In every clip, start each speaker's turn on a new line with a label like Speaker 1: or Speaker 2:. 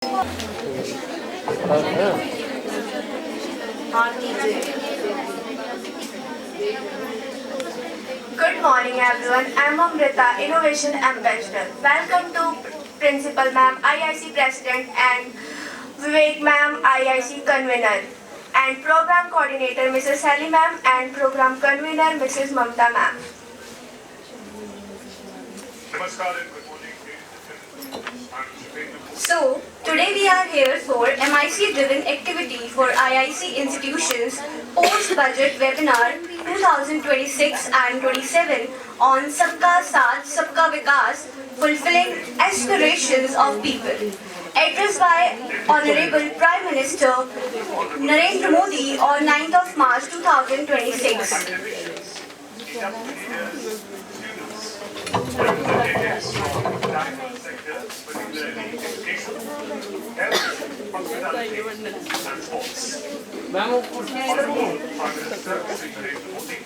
Speaker 1: Good morning everyone. I'm Amrita, Innovation Ambassador. Welcome to Principal Ma'am, IIC President and Vivek Ma'am, IIC Convener and Program Coordinator Mrs. Sally Ma'am and Program Convener Mrs. Mamta Ma'am.
Speaker 2: Namaskar and good morning, ladies and gentlemen. I'm Shubhendra.
Speaker 1: So, today we are here for MIC-driven activity for IIC institutions post-budget webinar 2026 and 27 on Sabka Saath, Sabka Vikas, fulfilling aspirations of people. Addressed by Honorable Prime Minister Narendra Modi on 9th of March 2026.
Speaker 2: Representatives from diverse sectors, particularly education, health, hospitality, and sports. Honorable Prime Minister Shri Narendra Modi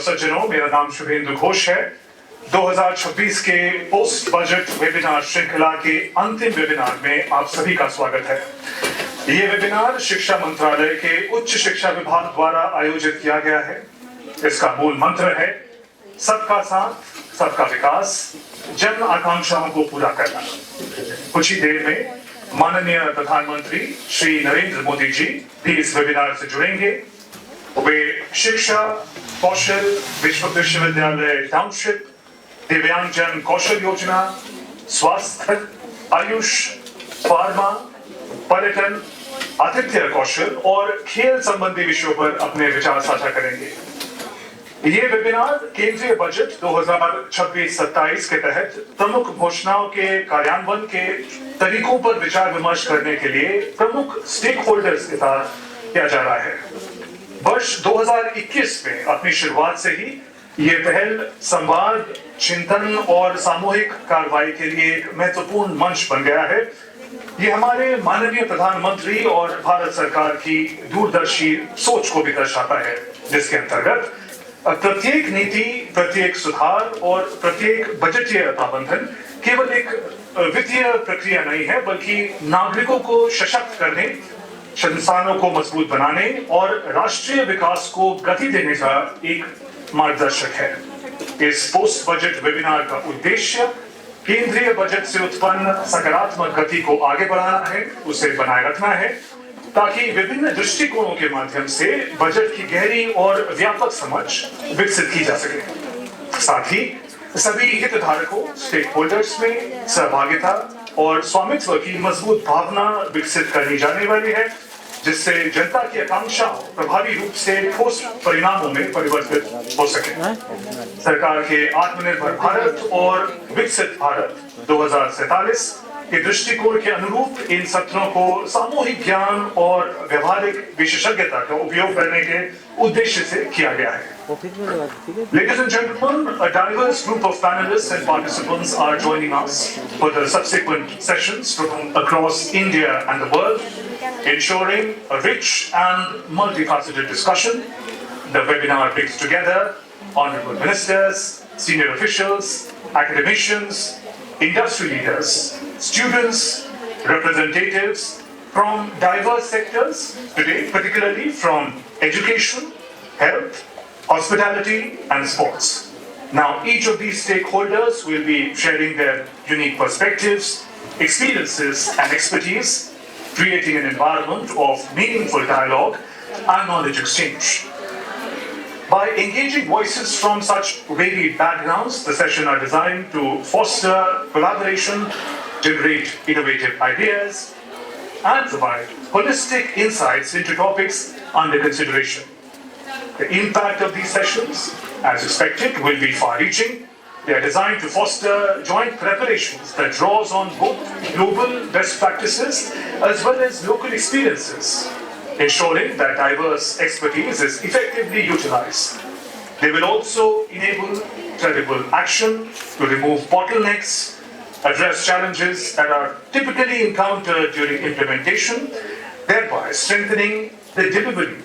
Speaker 2: सज्जनों, मेरा नाम शुभेंदु घोष है। 2026 के post budget webinar श्रृंखला के अंतिम webinar में आप सभी का स्वागत है। ये वेबिनार शिक्षा मंत्रालय के उच्च शिक्षा विभाग द्वारा आयोजित किया गया है। इसका मूल मंत्र है सबका साथ, सबका विकास, जन आकांक्षाओं को पूरा करना। कुछ ही देर में माननीय प्रधानमंत्री श्री नरेंद्र मोदी जी भी इस वेबिनार से जुड़ेंगे। वे शिक्षा, कौशल, विश्वविद्यालय टाउनशिप, दिव्यांगजन कौशल योजना, स्वास्थ्य, आयुष, फार्मा, पर्यटन, आतिथ्य कौशल और खेल संबंधी विषयों पर अपने विचार साझा करेंगे। ये वेबिनार केंद्रीय बजट 2026-27 के तहत प्रमुख घोषणाओं के कार्यान्वयन के तरीकों पर विचार विमर्श करने के लिए प्रमुख स्टेक होल्डर्स के साथ किया जा रहा है। वर्ष 2021 में अपनी शुरुआत से ही ये पहल संवाद, चिंतन और सामूहिक कार्रवाई के लिए एक महत्वपूर्ण मंच बन गया है। ये हमारे माननीय प्रधानमंत्री और भारत सरकार की दूरदर्शी सोच को भी दर्शाता है, जिसके अंतर्गत प्रत्येक नीति, प्रत्येक सुधार और प्रत्येक बजटीय प्रावधान केवल एक वित्तीय प्रक्रिया नहीं है, बल्कि नागरिकों को सशक्त करने, संस्थानों को मजबूत बनाने और राष्ट्रीय विकास को गति देने का एक मार्गदर्शक है। इस पोस्ट बजट वेबिनार का उद्देश्य केंद्रीय बजट से उत्पन्न सकारात्मक गति को आगे बढ़ाना है, उसे बनाए रखना है, ताकि विभिन्न दृष्टिकोणों के माध्यम से बजट की गहरी और व्यापक समझ विकसित की जा सके। साथ ही सभी हितधारकों, स्टेक होल्डर्स में सहभागिता और स्वामित्व की मजबूत भावना विकसित करनी जाने वाली है, जिससे जनता की आकांक्षाओं प्रभावी रूप से ठोस परिणामों में परिवर्तित हो सके। सरकार के आत्मनिर्भर भारत और विकसित भारत 2047 के दृष्टिकोण के अनुरूप इन सत्रों को सामूहिक ज्ञान और व्यवहारिक विशेषज्ञता का उपयोग करने के उद्देश्य से किया गया है। Ladies and gentlemen, a diverse group of panelists and participants are joining us for the subsequent sessions from across India and the world, ensuring a rich and multifaceted discussion. The webinar brings together honorable ministers, senior officials, academicians, industry leaders, students, representatives from diverse sectors today, particularly from education, health, hospitality and sports. Now each of these stakeholders will be sharing their unique perspectives, experiences and expertise, creating an environment of meaningful dialogue and knowledge exchange. By engaging voices from such varied backgrounds, the sessions are designed to foster collaboration, generate innovative ideas, and provide holistic insights into topics under consideration. The impact of these sessions, as expected, will be far-reaching. They are designed to foster joint preparations that draws on both global best practices as well as local experiences, ensuring that diverse expertise is effectively utilized. They will also enable credible action to remove bottlenecks, address challenges that are typically encountered during implementation, thereby strengthening the delivery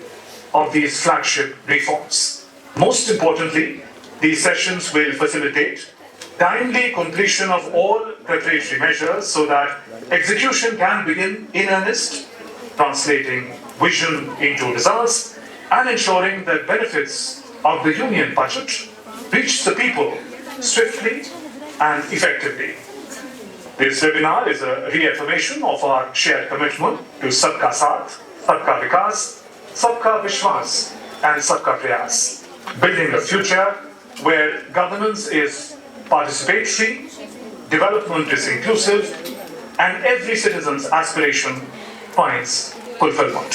Speaker 2: of these flagship reforms. Most importantly, these sessions will facilitate timely completion of all preparatory measures so that execution can begin in earnest, translating vision into results and ensuring that benefits of the union budget reach the people swiftly and effectively. This webinar is a reaffirmation of our shared commitment to Sabka Saath, Sabka Vikas, Sabka Vishwas and Sabka Prayas, building a future where governance is participatory, development is inclusive, and every citizen's aspiration finds fulfillment.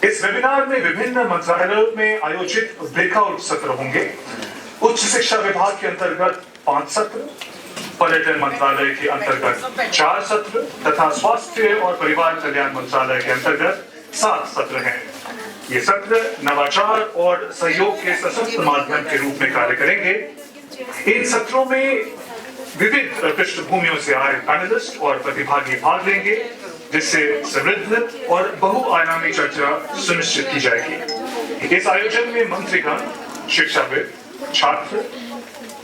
Speaker 2: इस webinar में विभिन्न मंत्रालयों में आयोजित breakout सत्र होंगे। उच्च शिक्षा विभाग के अंतर्गत 5 सत्र, पर्यटन मंत्रालय के अंतर्गत 4 सत्र तथा स्वास्थ्य और परिवार कल्याण मंत्रालय के अंतर्गत 7 सत्र हैं। ये सत्र नवाचार और सहयोग के सशक्त माध्यम के रूप में कार्य करेंगे। इन सत्रों में विविध पृष्ठभूमियों से आए पैनलिस्ट और प्रतिभागी भाग लेंगे, जिससे समृद्ध और बहुआयामी चर्चा सुनिश्चित की जाएगी। इस आयोजन में मंत्रीगण शिक्षाविद, छात्र,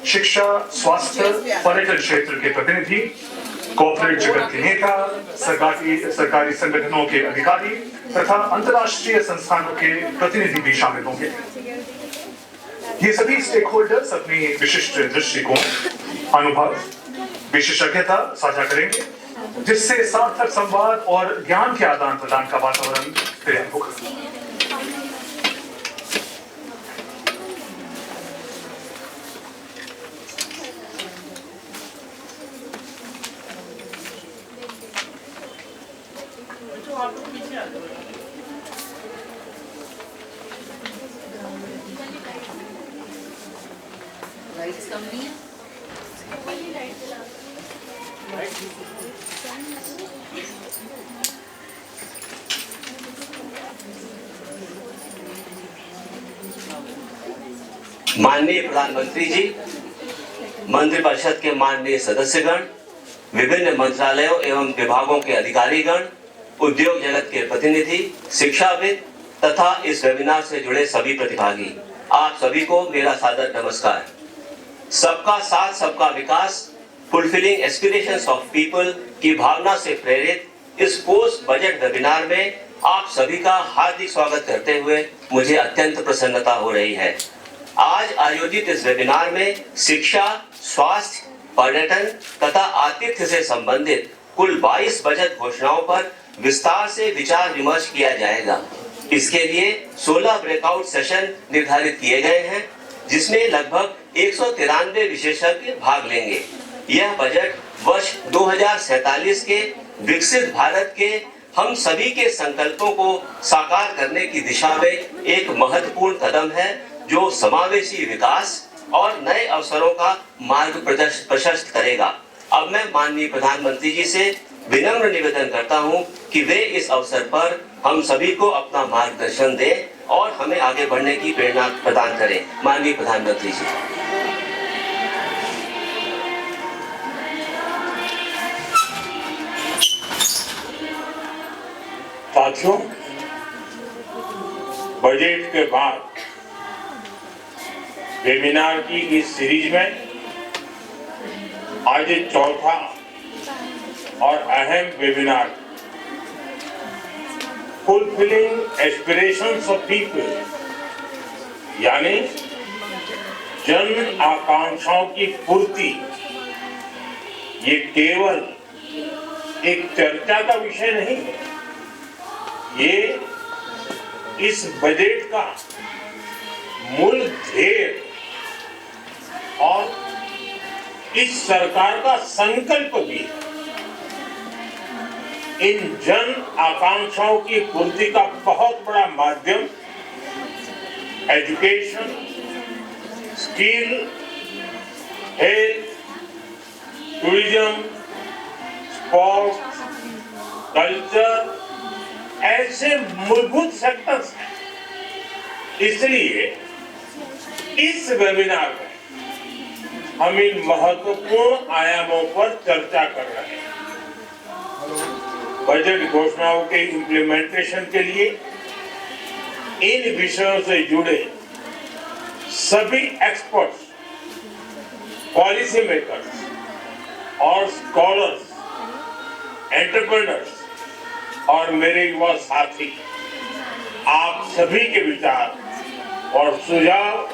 Speaker 2: शिक्षा, स्वास्थ्य, पर्यटन क्षेत्र के प्रतिनिधि, कॉर्पोरेट जगत के नेता, सरकारी संगठनों के अधिकारी तथा अंतर्राष्ट्रीय संस्थानों के प्रतिनिधि भी शामिल होंगे। ये सभी स्टेक होल्डर्स अपनी विशिष्ट दृष्टिकोण, अनुभव, विशेषज्ञता साझा करेंगे, जिससे सार्थक संवाद और ज्ञान के आदान प्रदान का वातावरण तैयार होगा।
Speaker 3: माननीय प्रधानमंत्री जी, मंत्रिपरिषद के माननीय सदस्यगण, विभिन्न मंत्रालयों एवं विभागों के अधिकारीगण, उद्योग जगत के प्रतिनिधि, शिक्षाविद तथा इस वेबिनार से जुड़े सभी प्रतिभागी, आप सभी को मेरा सादर नमस्कार। सबका साथ सबका विकास, फुलफिलिंग एस्पिरेशंस ऑफ पीपल की भावना से प्रेरित इस पोस्ट बजट वेबिनार में आप सभी का हार्दिक स्वागत करते हुए मुझे अत्यंत प्रसन्नता हो रही है। आज आयोजित इस वेबिनार में शिक्षा, स्वास्थ्य, पर्यटन तथा आतिथ्य से संबंधित कुल 22 बजट घोषणाओं पर विस्तार से विचार विमर्श किया जाएगा। इसके लिए 16 ब्रेकआउट सेशन निर्धारित किए गए हैं, जिसमें लगभग 193 विशेषज्ञ भाग लेंगे। यह बजट वर्ष 2047 के विकसित भारत के हम सभी के संकल्पों को साकार करने की दिशा में एक महत्वपूर्ण कदम है, जो समावेशी विकास और नए अवसरों का मार्ग प्रशस्त करेगा। अब मैं माननीय प्रधानमंत्री जी से विनम्र निवेदन करता हूं कि वे इस अवसर पर हम सभी को अपना मार्गदर्शन दें और हमें आगे बढ़ने की प्रेरणा प्रदान करें। माननीय प्रधानमंत्री जी।
Speaker 4: साथियों, बजट के बाद वेबिनार की इस सीरीज में आज चौथा और अहम webinar fulfilling aspirations of people, यानी जन आकांक्षाओं की पूर्ति, ये केवल एक चर्चा का विषय नहीं है। ये इस बजट का मूल ध्येय और इस सरकार का संकल्प भी है। इन जन आकांक्षाओं की पूर्ति का बहुत बड़ा माध्यम education, skill, health, tourism, sports, culture ऐसे मूलभूत सेक्टर्स हैं। इसलिए इस वेबिनार में हम इन महत्वपूर्ण आयामों पर चर्चा कर रहे हैं। बजट घोषणाओं के इम्प्लीमेंटेशन के लिए इन विषयों से जुड़े सभी एक्सपर्ट्स, पॉलिसी मेकर्स और स्कॉलर्स, एंटरप्रेन्योर्स और मेरे युवा साथी, आप सभी के विचार और सुझाव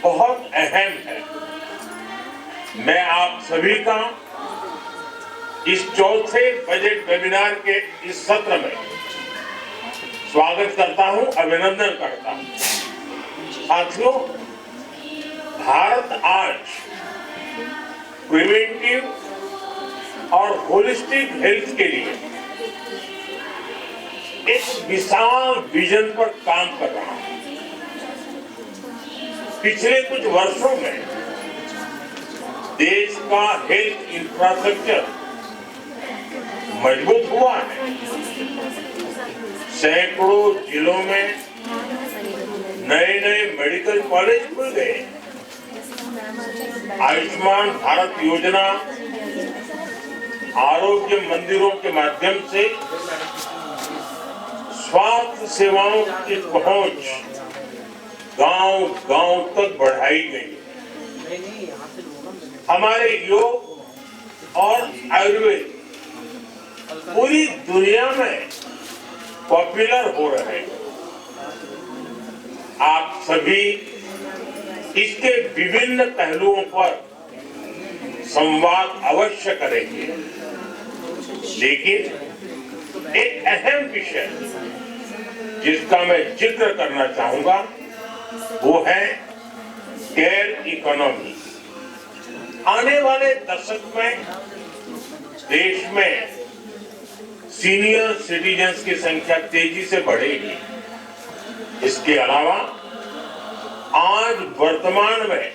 Speaker 4: बहुत अहम है। मैं आप सभी का इस चौथे बजट वेबिनार के इस सत्र में स्वागत करता हूं, अभिनंदन करता हूं। साथियों, भारत आज प्रिवेंटिव और होलिस्टिक हेल्थ के लिए एक विशाल विजन पर काम कर रहा है। पिछले कुछ वर्षों में देश का हेल्थ इंफ्रास्ट्रक्चर मजबूत हुआ है। सैकड़ों जिलों में नए नए मेडिकल कॉलेज खुल गए। आयुष्मान भारत योजना, आरोग्य मंदिरों के माध्यम से स्वास्थ्य सेवाओं की पहुंच गांव-गांव तक बढ़ाई गई। हमारे योग और आयुर्वेद पूरी दुनिया में पॉपुलर हो रहे हैं। आप सभी इसके विभिन्न पहलुओं पर संवाद अवश्य करेंगे, लेकिन एक अहम विषय जिसका मैं जिक्र करना चाहूंगा वो है केयर इकोनॉमी। आने वाले दशक में देश में सीनियर सिटीजन्स की संख्या तेजी से बढ़ेगी। इसके अलावा आज वर्तमान में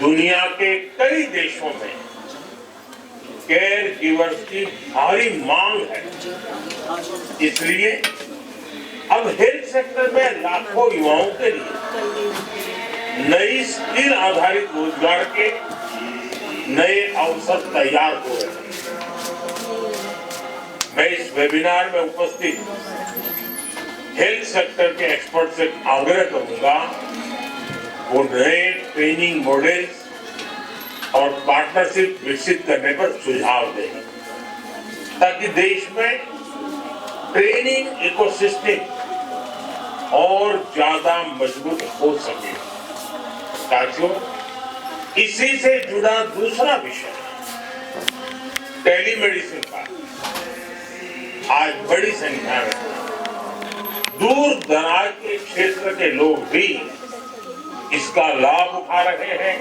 Speaker 4: दुनिया के कई देशों में केयर गिवर्स की भारी मांग है। इसलिए अब हेल्थ सेक्टर में लाखों युवाओं के लिए नई स्किल आधारित रोजगार के नए अवसर तैयार हो रहे हैं। मैं इस वेबिनार में उपस्थित हेल्थ सेक्टर के एक्सपर्ट से आग्रह करूंगा वो नए ट्रेनिंग मॉडल्स और पार्टनरशिप विकसित करने पर सुझाव दें, ताकि देश में ट्रेनिंग इकोसिस्टम और ज्यादा मजबूत हो सके। साथियों, इसी से जुड़ा दूसरा विषय टेलीमेडिसिन का। आज बड़ी संख्या में दूर दराज के क्षेत्र के लोग भी इसका लाभ उठा रहे हैं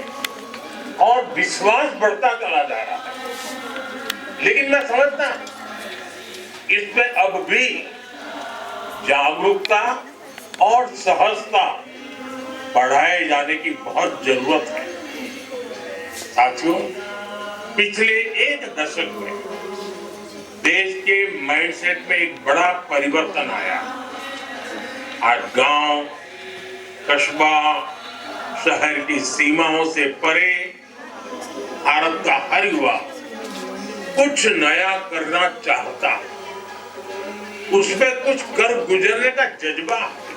Speaker 4: और विश्वास बढ़ता चला जा रहा है। लेकिन मैं समझता हूं इसमें अब भी जागरूकता और सहजता बढ़ाए जाने की बहुत जरूरत है। साथियों, पिछले एक दशक में देश के माइंडसेट में एक बड़ा परिवर्तन आया। आज गांव, कस्बा, शहर की सीमाओं से परे भारत का हर युवा कुछ नया करना चाहता है। उसमें कुछ कर गुजरने का जज्बा है।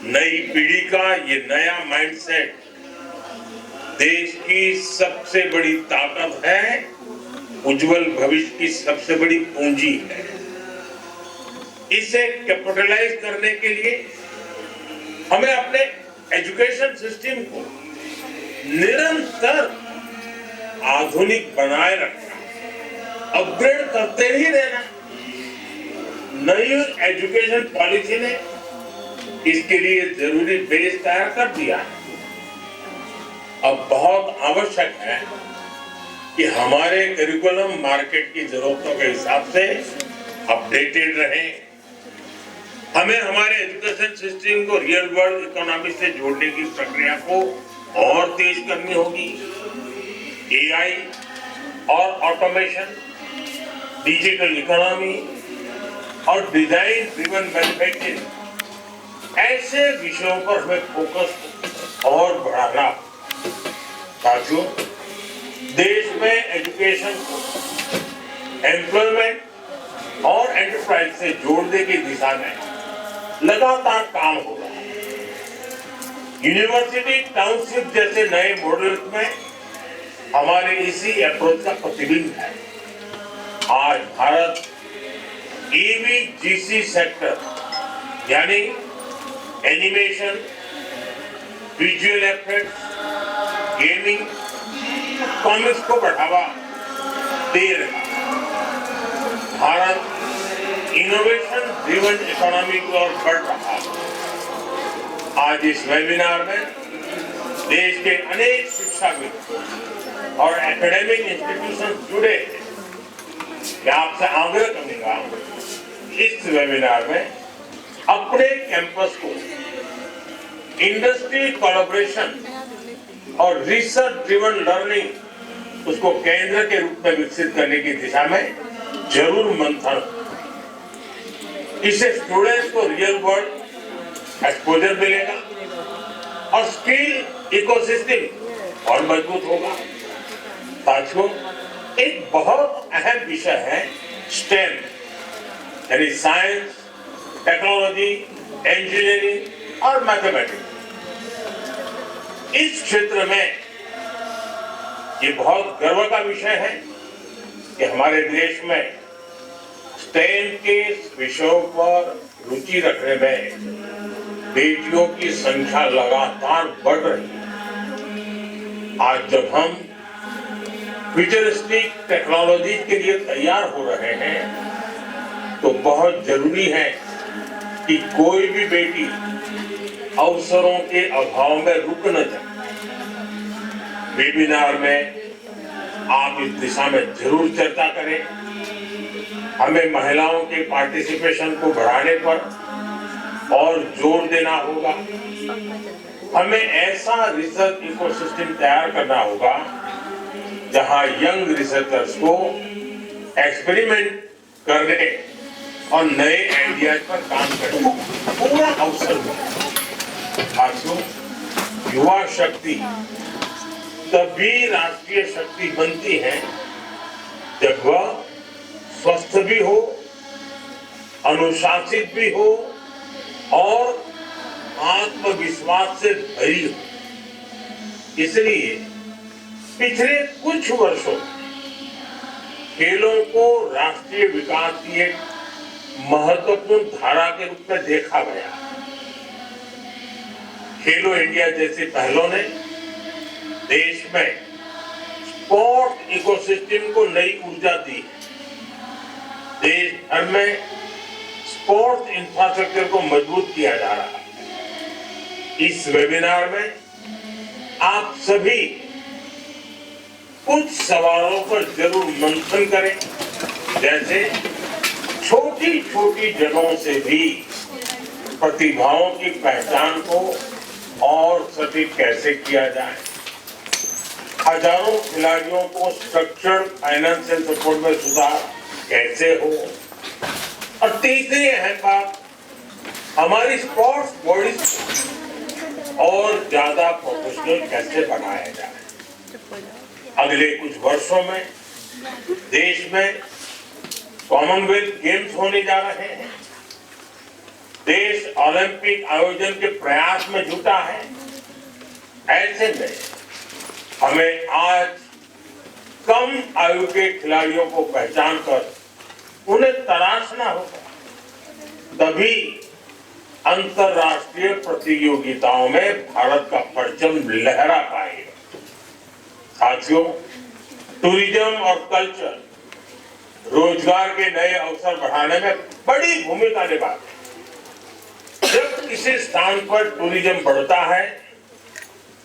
Speaker 4: नई पीढ़ी का ये नया माइंडसेट देश की सबसे बड़ी ताकत है, उज्जवल भविष्य की सबसे बड़ी पूंजी है। इसे कैपिटलाइज करने के लिए हमें अपने एजुकेशन सिस्टम को निरंतर आधुनिक बनाए रखना, अपग्रेड करते ही रहना। नई एजुकेशन पॉलिसी ने इसके लिए जरूरी बेस तैयार कर दिया है। अब बहुत आवश्यक है कि हमारे करिकुलम मार्केट की जरूरतों के हिसाब से अपडेटेड रहे। हमें हमारे एजुकेशन सिस्टम को रियल वर्ल्ड इकोनॉमी से जोड़ने की प्रक्रिया को और तेज करनी होगी। एआई और ऑटोमेशन, डिजिटल इकोनॉमी और डिजाइन ड्रिवन मैन्युफैक्चरिंग ऐसे विषयों पर हमें फोकस और बढ़ाना। साथियों, देश में एजुकेशन को एम्प्लॉयमेंट और एंटरप्राइज से जोड़ने की दिशा में लगातार काम हो रहा है। यूनिवर्सिटी टाउनशिप जैसे नए मॉडल में हमारे इसी अप्रोच का प्रतिबिंब है। आज भारत ईवीजीसी सेक्टर यानी animation, visual effects, gaming, comics को बढ़ावा दे रहा है। भारत इनोवेशन ड्रिवन इकोनॉमी की ओर बढ़ रहा है। आज इस वेबिनार में देश के अनेक शिक्षाविद और एकेडमिक इंस्टीट्यूशन जुड़े हैं। मैं आपसे आग्रह करूंगा इस वेबिनार में अपने कैंपस को इंडस्ट्री कोलैबोरेशन और रिसर्च ड्रिवन लर्निंग उसको केंद्र के रूप में विकसित करने की दिशा में जरूर मंथन। इससे स्टूडेंट्स को रियल वर्ल्ड एक्सपोजर मिलेगा और स्किल इकोसिस्टम और मजबूत होगा। साथियों, एक बहुत अहम विषय है स्टेम यानी साइंस, टेक्नोलॉजी, इंजीनियरिंग, और मैथमेटिक्स। इस क्षेत्र में ये बहुत गर्व का विषय है कि हमारे देश में स्टेम के विषयों पर रुचि रखने में बेटियों की संख्या लगातार बढ़ रही है। आज जब हम फ्यूचरिस्टिक टेक्नोलॉजी के लिए तैयार हो रहे हैं तो बहुत जरूरी है कि कोई भी बेटी अवसरों के अभाव में रुक न जाए। वेबिनार में आप इस दिशा में जरूर चर्चा करें। हमें महिलाओं के पार्टिसिपेशन को बढ़ाने पर और जोर देना होगा। हमें ऐसा रिसर्च इकोसिस्टम तैयार करना होगा जहां यंग रिसर्चर्स को एक्सपेरिमेंट करने और नए आइडियाज पर काम करने पूरा अवसर मिले। साथियों, युवा शक्ति तभी राष्ट्रीय शक्ति बनती है जब वह स्वस्थ भी हो, अनुशासित भी हो और आत्मविश्वास से भरी हो। इसलिए पिछले कुछ वर्षों में खेलों को राष्ट्रीय विकास की एक महत्वपूर्ण धारा के रूप में देखा गया। खेलो इंडिया जैसी पहलों ने देश में स्पोर्ट इकोसिस्टम को नई ऊर्जा दी। देश भर में स्पोर्ट्स इंफ्रास्ट्रक्चर को मजबूत किया जा रहा है। इस वेबिनार में आप सभी कुछ सवालों पर जरूर मंथन करें, जैसे छोटी छोटी जगहों से भी प्रतिभाओं की पहचान को और सटीक कैसे किया जाए, हजारों खिलाड़ियों को स्ट्रक्चर्ड फाइनेंशियल सपोर्ट में सुधार कैसे हो, और तीसरी अहम बात, हमारी स्पोर्ट्स बॉडीज और ज्यादा प्रोफेशनल कैसे बनाया जाए। अगले कुछ वर्षों में देश में कॉमनवेल्थ गेम्स होने जा रहे हैं। देश ओलंपिक आयोजन के प्रयास में जुटा है। ऐसे में हमें आज कम आयु के खिलाड़ियों को पहचान कर उन्हें तराशना होगा, तभी अंतरराष्ट्रीय प्रतियोगिताओं में भारत का परचम लहरा पाएगा। साथियों, टूरिज्म और कल्चर रोजगार के नए अवसर बढ़ाने में बड़ी भूमिका निभाते हैं। जब किसी स्थान पर टूरिज्म बढ़ता है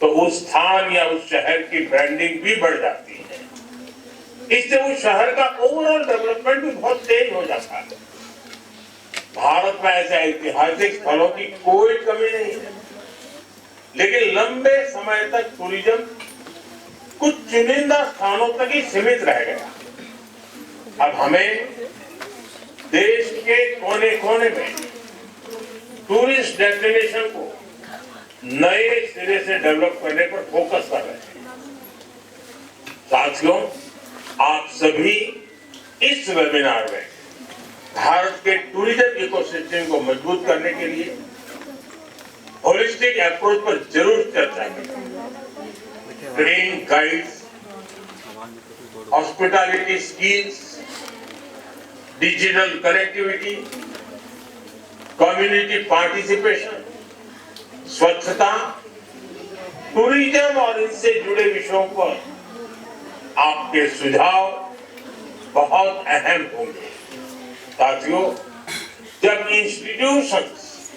Speaker 4: तो उस स्थान या उस शहर की ब्रांडिंग भी बढ़ जाती है। इससे उस शहर का ओवरऑल डेवलपमेंट भी बहुत तेज हो जाता है। भारत में ऐसे ऐतिहासिक स्थलों की कोई कमी नहीं है, लेकिन लंबे समय तक टूरिज्म कुछ चुनिंदा स्थानों तक ही सीमित रह गया। अब हमें देश के कोने कोने में टूरिस्ट डेस्टिनेशन को नए सिरे से डेवलप करने पर फोकस कर रहे हैं। साथियों, आप सभी इस वेबिनार में भारत के टूरिज्म इकोसिस्टम को मजबूत करने के लिए होलिस्टिक अप्रोच पर जरूर चर्चा करें। Train guides, hospitality skills, digital connectivity, community participation, स्वच्छता, टूरिज्म और इससे जुड़े विषयों पर आपके सुझाव बहुत अहम होंगे। साथियों, जब इंस्टीट्यूशंस,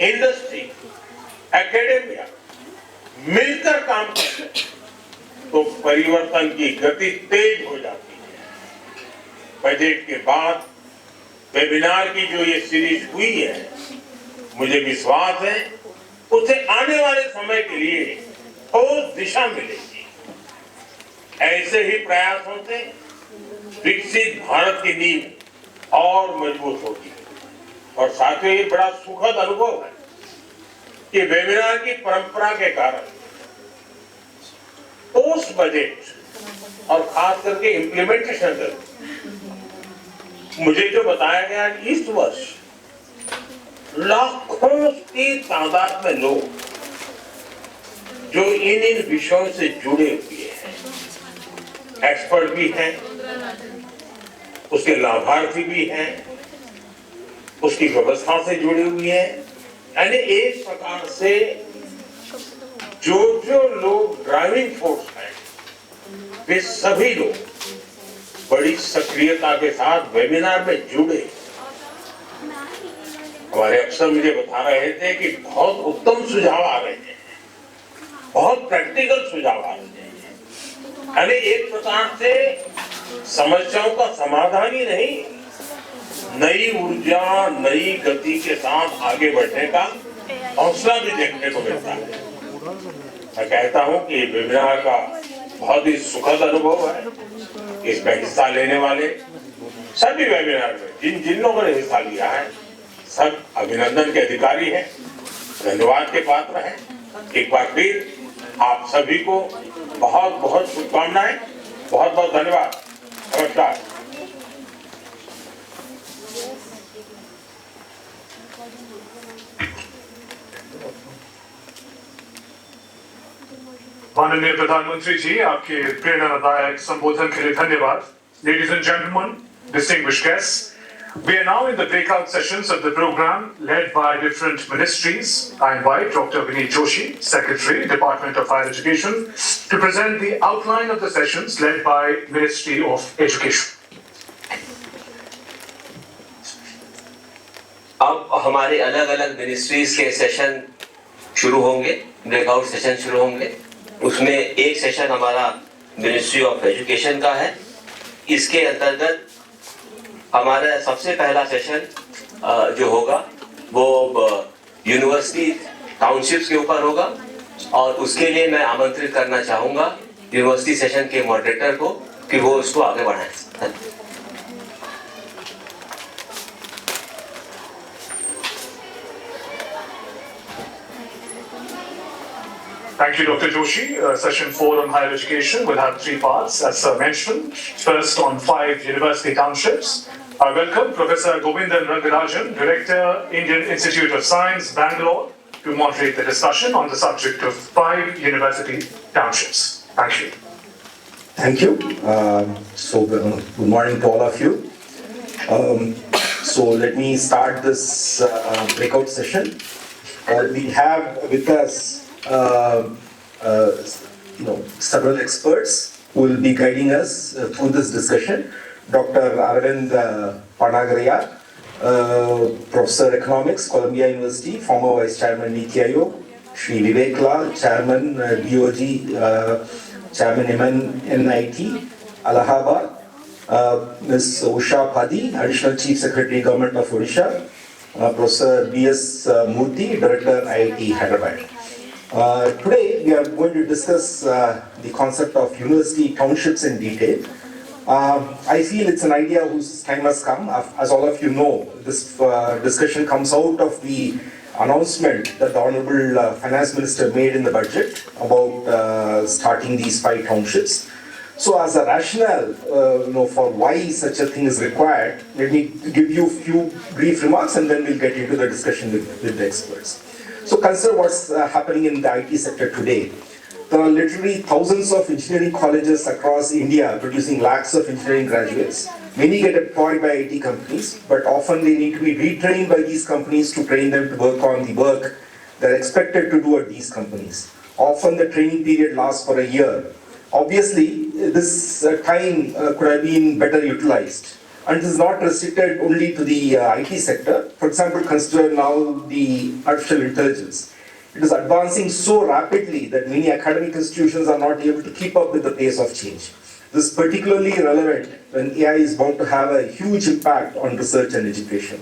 Speaker 4: इंडस्ट्री, एकेडेमिया मिलकर काम करते हैं तो परिवर्तन की गति तेज हो जाती है। बजट के बाद वेबिनार की जो ये सीरीज हुई है, मुझे विश्वास है उसे आने वाले समय के लिए ठोस दिशा मिलेगी। ऐसे ही प्रयासों से विकसित भारत की नींव और मजबूत होगी। और साथ ही बड़ा सुखद अनुभव है कि वेबिनार की परंपरा के कारण पोस्ट बजट और खास करके इम्प्लीमेंटेशन कर मुझे जो बताया गया इस वर्ष लाखों लाखों की तादाद में लोग जो इन विषयों से जुड़े हुए हैं, एक्सपर्ट भी हैं, उसके लाभार्थी भी हैं, उसकी व्यवस्था से जुड़े हुए हैं। यानी एक प्रकार से जो जो लोग ड्राइविंग फोर्स हैं, वे सभी लोग बड़ी सक्रियता के साथ वेबिनार में जुड़े। हमारे अफसर मुझे बता रहे थे कि बहुत उत्तम सुझाव आ रहे हैं, बहुत प्रैक्टिकल सुझाव आ रहे हैं। यानी एक प्रकार से समस्याओं का समाधान ही नहीं, नई ऊर्जा, नई गति के साथ आगे बढ़ने का हौसला भी देखने को मिलता है। मैं कहता हूं कि वेबिनार का बहुत ही सुखद अनुभव है। इसमें हिस्सा लेने वाले सभी वेबिनार में जिन लोगों ने हिस्सा लिया है, सब अभिनंदन के अधिकारी हैं, धन्यवाद के पात्र हैं। एक बार फिर आप सभी को बहुत बहुत शुभकामनाएं, बहुत बहुत धन्यवाद। नमस्कार।
Speaker 2: माननीय प्रधानमंत्री जी, आपके प्रेरणादायक संबोधन के लिए धन्यवाद। Ladies and gentlemen, distinguished guests, we are now in the breakout sessions of the program led by different ministries. I invite Dr. Vineet Joshi, Secretary, Department of Higher Education, to present the outline of the sessions led by Ministry of Education.
Speaker 3: अब हमारे अलग अलग ministries के session शुरू होंगे, breakout session शुरू होंगे। उसमें एक सेशन हमारा मिनिस्ट्री ऑफ एजुकेशन का है। इसके अंतर्गत हमारा सबसे पहला सेशन जो होगा वो यूनिवर्सिटी टाउनशिप्स के ऊपर होगा, और उसके लिए मैं आमंत्रित करना चाहूँगा यूनिवर्सिटी सेशन के मॉडरेटर को कि वो इसको आगे बढ़ाएं।
Speaker 2: Thank you, Dr. Joshi. Session 4 on higher education will have 3 parts, as Sir mentioned. First, on 5 university townships. I welcome Professor Govindan Rangarajan, Director, Indian Institute of Science, Bangalore, to moderate the discussion on the subject of 5 university townships. Thank you.
Speaker 5: Thank you. Good morning to all of you. So let me start this breakout session. We have with us several experts who will be guiding us through this discussion. Dr. Arvind Panagarya, Professor Economics, Columbia University, former Vice Chairman Niti Aayog, Shri Vivek Lal, Chairman DOG, Chairman MNIT, Allahabad, Ms. Usha Padi, Additional Chief Secretary, Government of Odisha, Professor B.S. Murthy, Director, IIT Hyderabad. Today we are going to discuss the concept of university townships in detail. I feel it's an idea whose time has come. As all of you know, this discussion comes out of the announcement that the Honorable Finance Minister made in the budget about starting these 5 townships. So as a rationale for why such a thing is required, let me give you a few brief remarks and then we'll get into the discussion with the experts. So consider what's happening in the IT sector today. There are literally thousands of engineering colleges across India producing lakhs of engineering graduates. Many get employed by IT companies, but often they need to be retrained by these companies to train them to work on the work they're expected to do at these companies. Often the training period lasts for a year. Obviously, this time could have been better utilized. And it is not restricted only to the IT sector. For example, consider now the artificial intelligence. It is advancing so rapidly that many academic institutions are not able to keep up with the pace of change. This is particularly relevant when AI is bound to have a huge impact on research and education.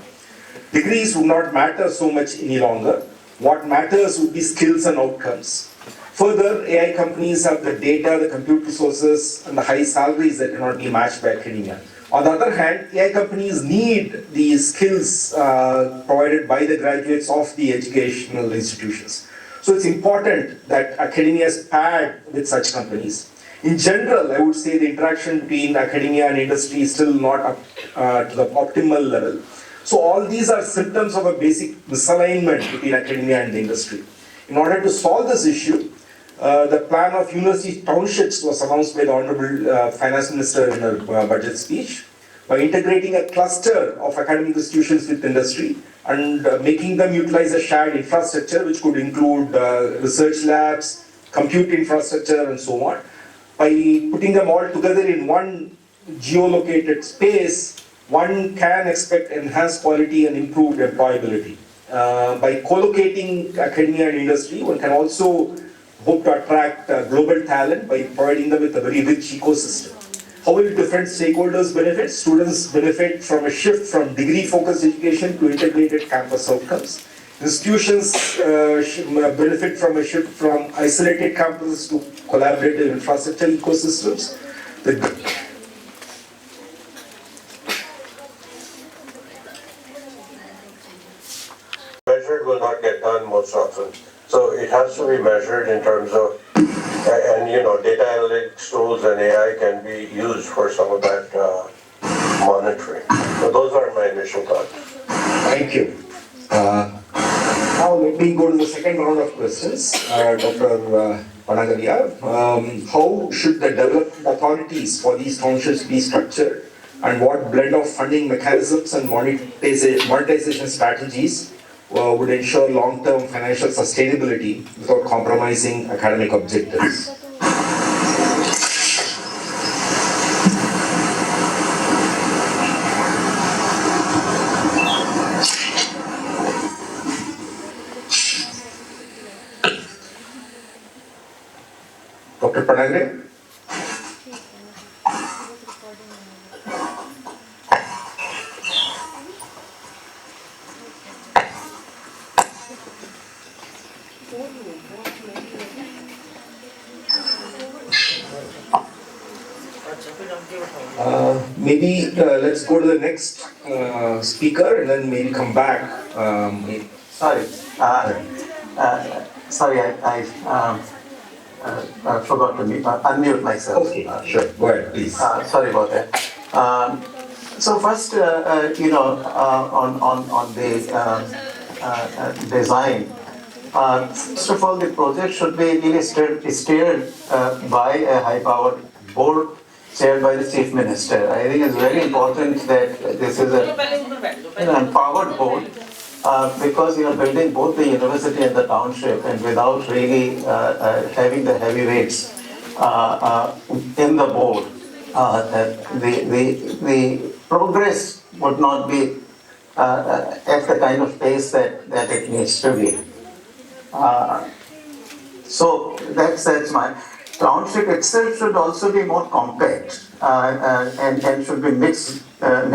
Speaker 5: Degrees would not matter so much any longer. What matters would be skills and outcomes. Further, AI companies have the data, the compute resources, and the high salaries that cannot be matched by academia. On the other hand, AI companies need the skills provided by the graduates of the educational institutions. So it's important that academia is paired with such companies. In general, I would say the interaction between academia and industry is still not up to the optimal level. So all these are symptoms of a basic misalignment between academia and the industry. In order to solve this issue, the plan of university townships was announced by the Honorable Finance Minister in her budget speech, by integrating a cluster of academic institutions with industry and making them utilize a shared infrastructure which could include research labs, compute infrastructure and so on. By putting them all together in one geolocated space, one can expect enhanced quality and improved employability. By co-locating academia and industry, one can also hope to attract global talent by providing them with a very rich ecosystem. How will different stakeholders benefit? Students benefit from a shift from degree-focused education to integrated campus outcomes. Institutions benefit from a shift from isolated campuses to collaborative infrastructure ecosystems.
Speaker 6: Measured will not get done most often. So it has to be measured in terms of, and data analytics tools and AI can be used for some of that monitoring. So those are my initial thoughts.
Speaker 5: Thank you. Now let me go to the second round of questions. Dr. Panagaria, how should the development authorities for these townships be structured, and what blend of funding mechanisms and monetization strategies would ensure long-term financial sustainability without compromising academic objectives? Dr. Panagre? Maybe let's go to the next speaker and then maybe come back.
Speaker 7: Sorry, I forgot to unmute myself.
Speaker 5: Okay, sure. Go ahead, please.
Speaker 7: Sorry about that. So first, on the design. First of all, the project should be really steered by a high-powered board chaired by the Chief Minister. I think it's very important that this is an empowered board because you are building both the university and the township, and without really having the heavyweights in the board, the progress would not be at the kind of pace that it needs to be. So that's my township itself should also be more compact and should be mixed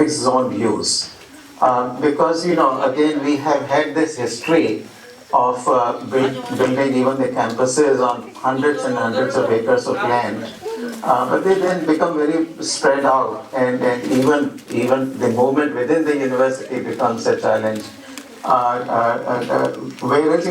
Speaker 7: zone views because again we have had this history of building even the campuses on hundreds and hundreds of acres of land, but they then become very spread out, and even the movement within the university becomes a challenge. Whereas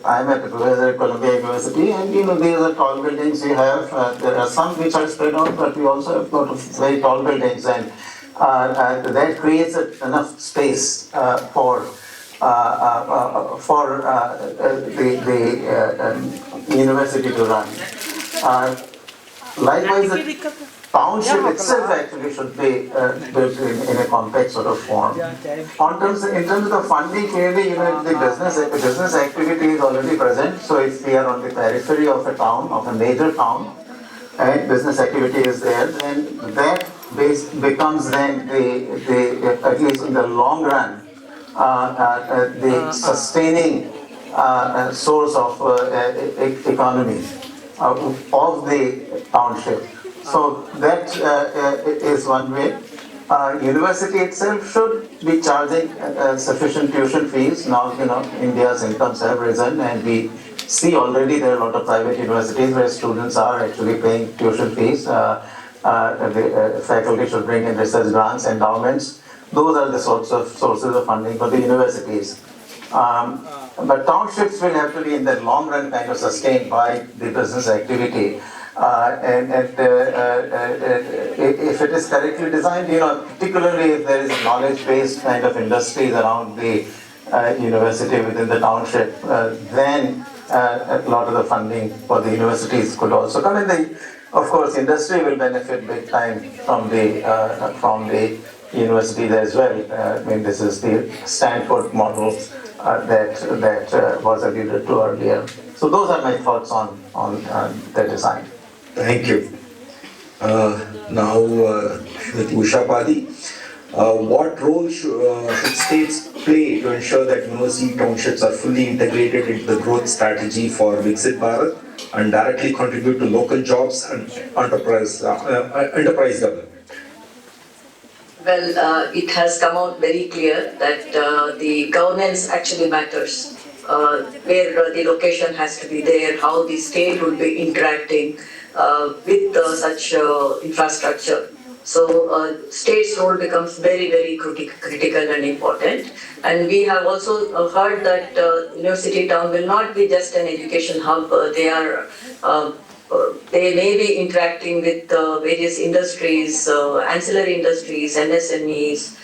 Speaker 7: I'm at a professor at Columbia University, and these are tall buildings we have. There are some which are spread out, but we also have a lot of very tall buildings, and that creates enough space for the university to run. Likewise, the township itself actually should be built in a compact sort of form. In terms of the funding, clearly, the business activity is already present. So if we are on the periphery of a town, of a major town, and business activity is there, then that becomes then at least in the long run, the sustaining source of economy of the township. So that is one way. University itself should be charging sufficient tuition fees. Now, India's incomes have risen, and we see already there are a lot of private universities where students are actually paying tuition fees. The faculty should bring in research grants, endowments. Those are the sources of funding for the universities. But townships will have to be in the long run kind of sustained by the business activity. If it is correctly designed, particularly if there is a knowledge-based kind of industries around the university within the township, then a lot of the funding for the universities could also come in. Of course, industry will benefit big time from the universities as well. This is the Stanford model that was alluded to earlier. So those are my thoughts on the design.
Speaker 5: Thank you. Now, with Usha Padi, what role should states play to ensure that university townships are fully integrated into the growth strategy for Viksit Bharat and directly contribute to local jobs and enterprise development?
Speaker 8: Well, it has come out very clear that the governance actually matters. Where the location has to be there, how the state will be interacting with such infrastructure. So state's role becomes very, very critical and important. And we have also heard that University Town will not be just an education hub. They may be interacting with various industries, ancillary industries, MSMEs,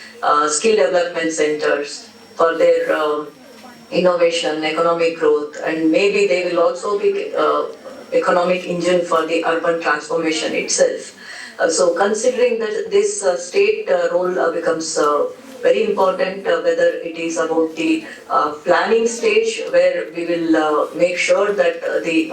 Speaker 8: skill development centers for their innovation, economic growth, and maybe they will also be economic engine for the urban transformation itself. So considering that this state role becomes very important, whether it is about the planning stage where we will make sure that the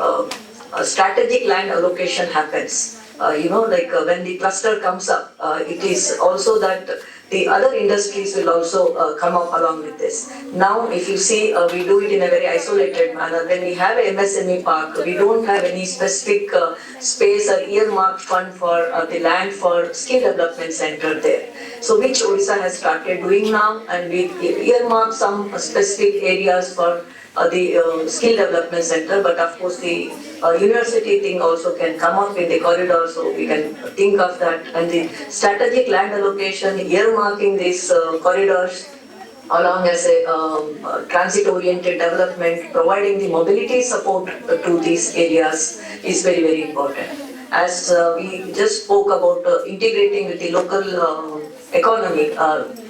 Speaker 8: strategic land allocation happens. When the cluster comes up, it is also that the other industries will also come up along with this. Now, if you see, we do it in a very isolated manner. When we have a MSME park, we don't have any specific space or earmarked fund for the land for skill development center there. So, which Odisha has started doing now, and we earmark some specific areas for the skill development center, but of course the university thing also can come up with the corridor, so we can think of that, and the strategic land allocation, earmarking these corridors along as a transit-oriented development, providing the mobility support to these areas is very, very important. As we just spoke about integrating with the local economy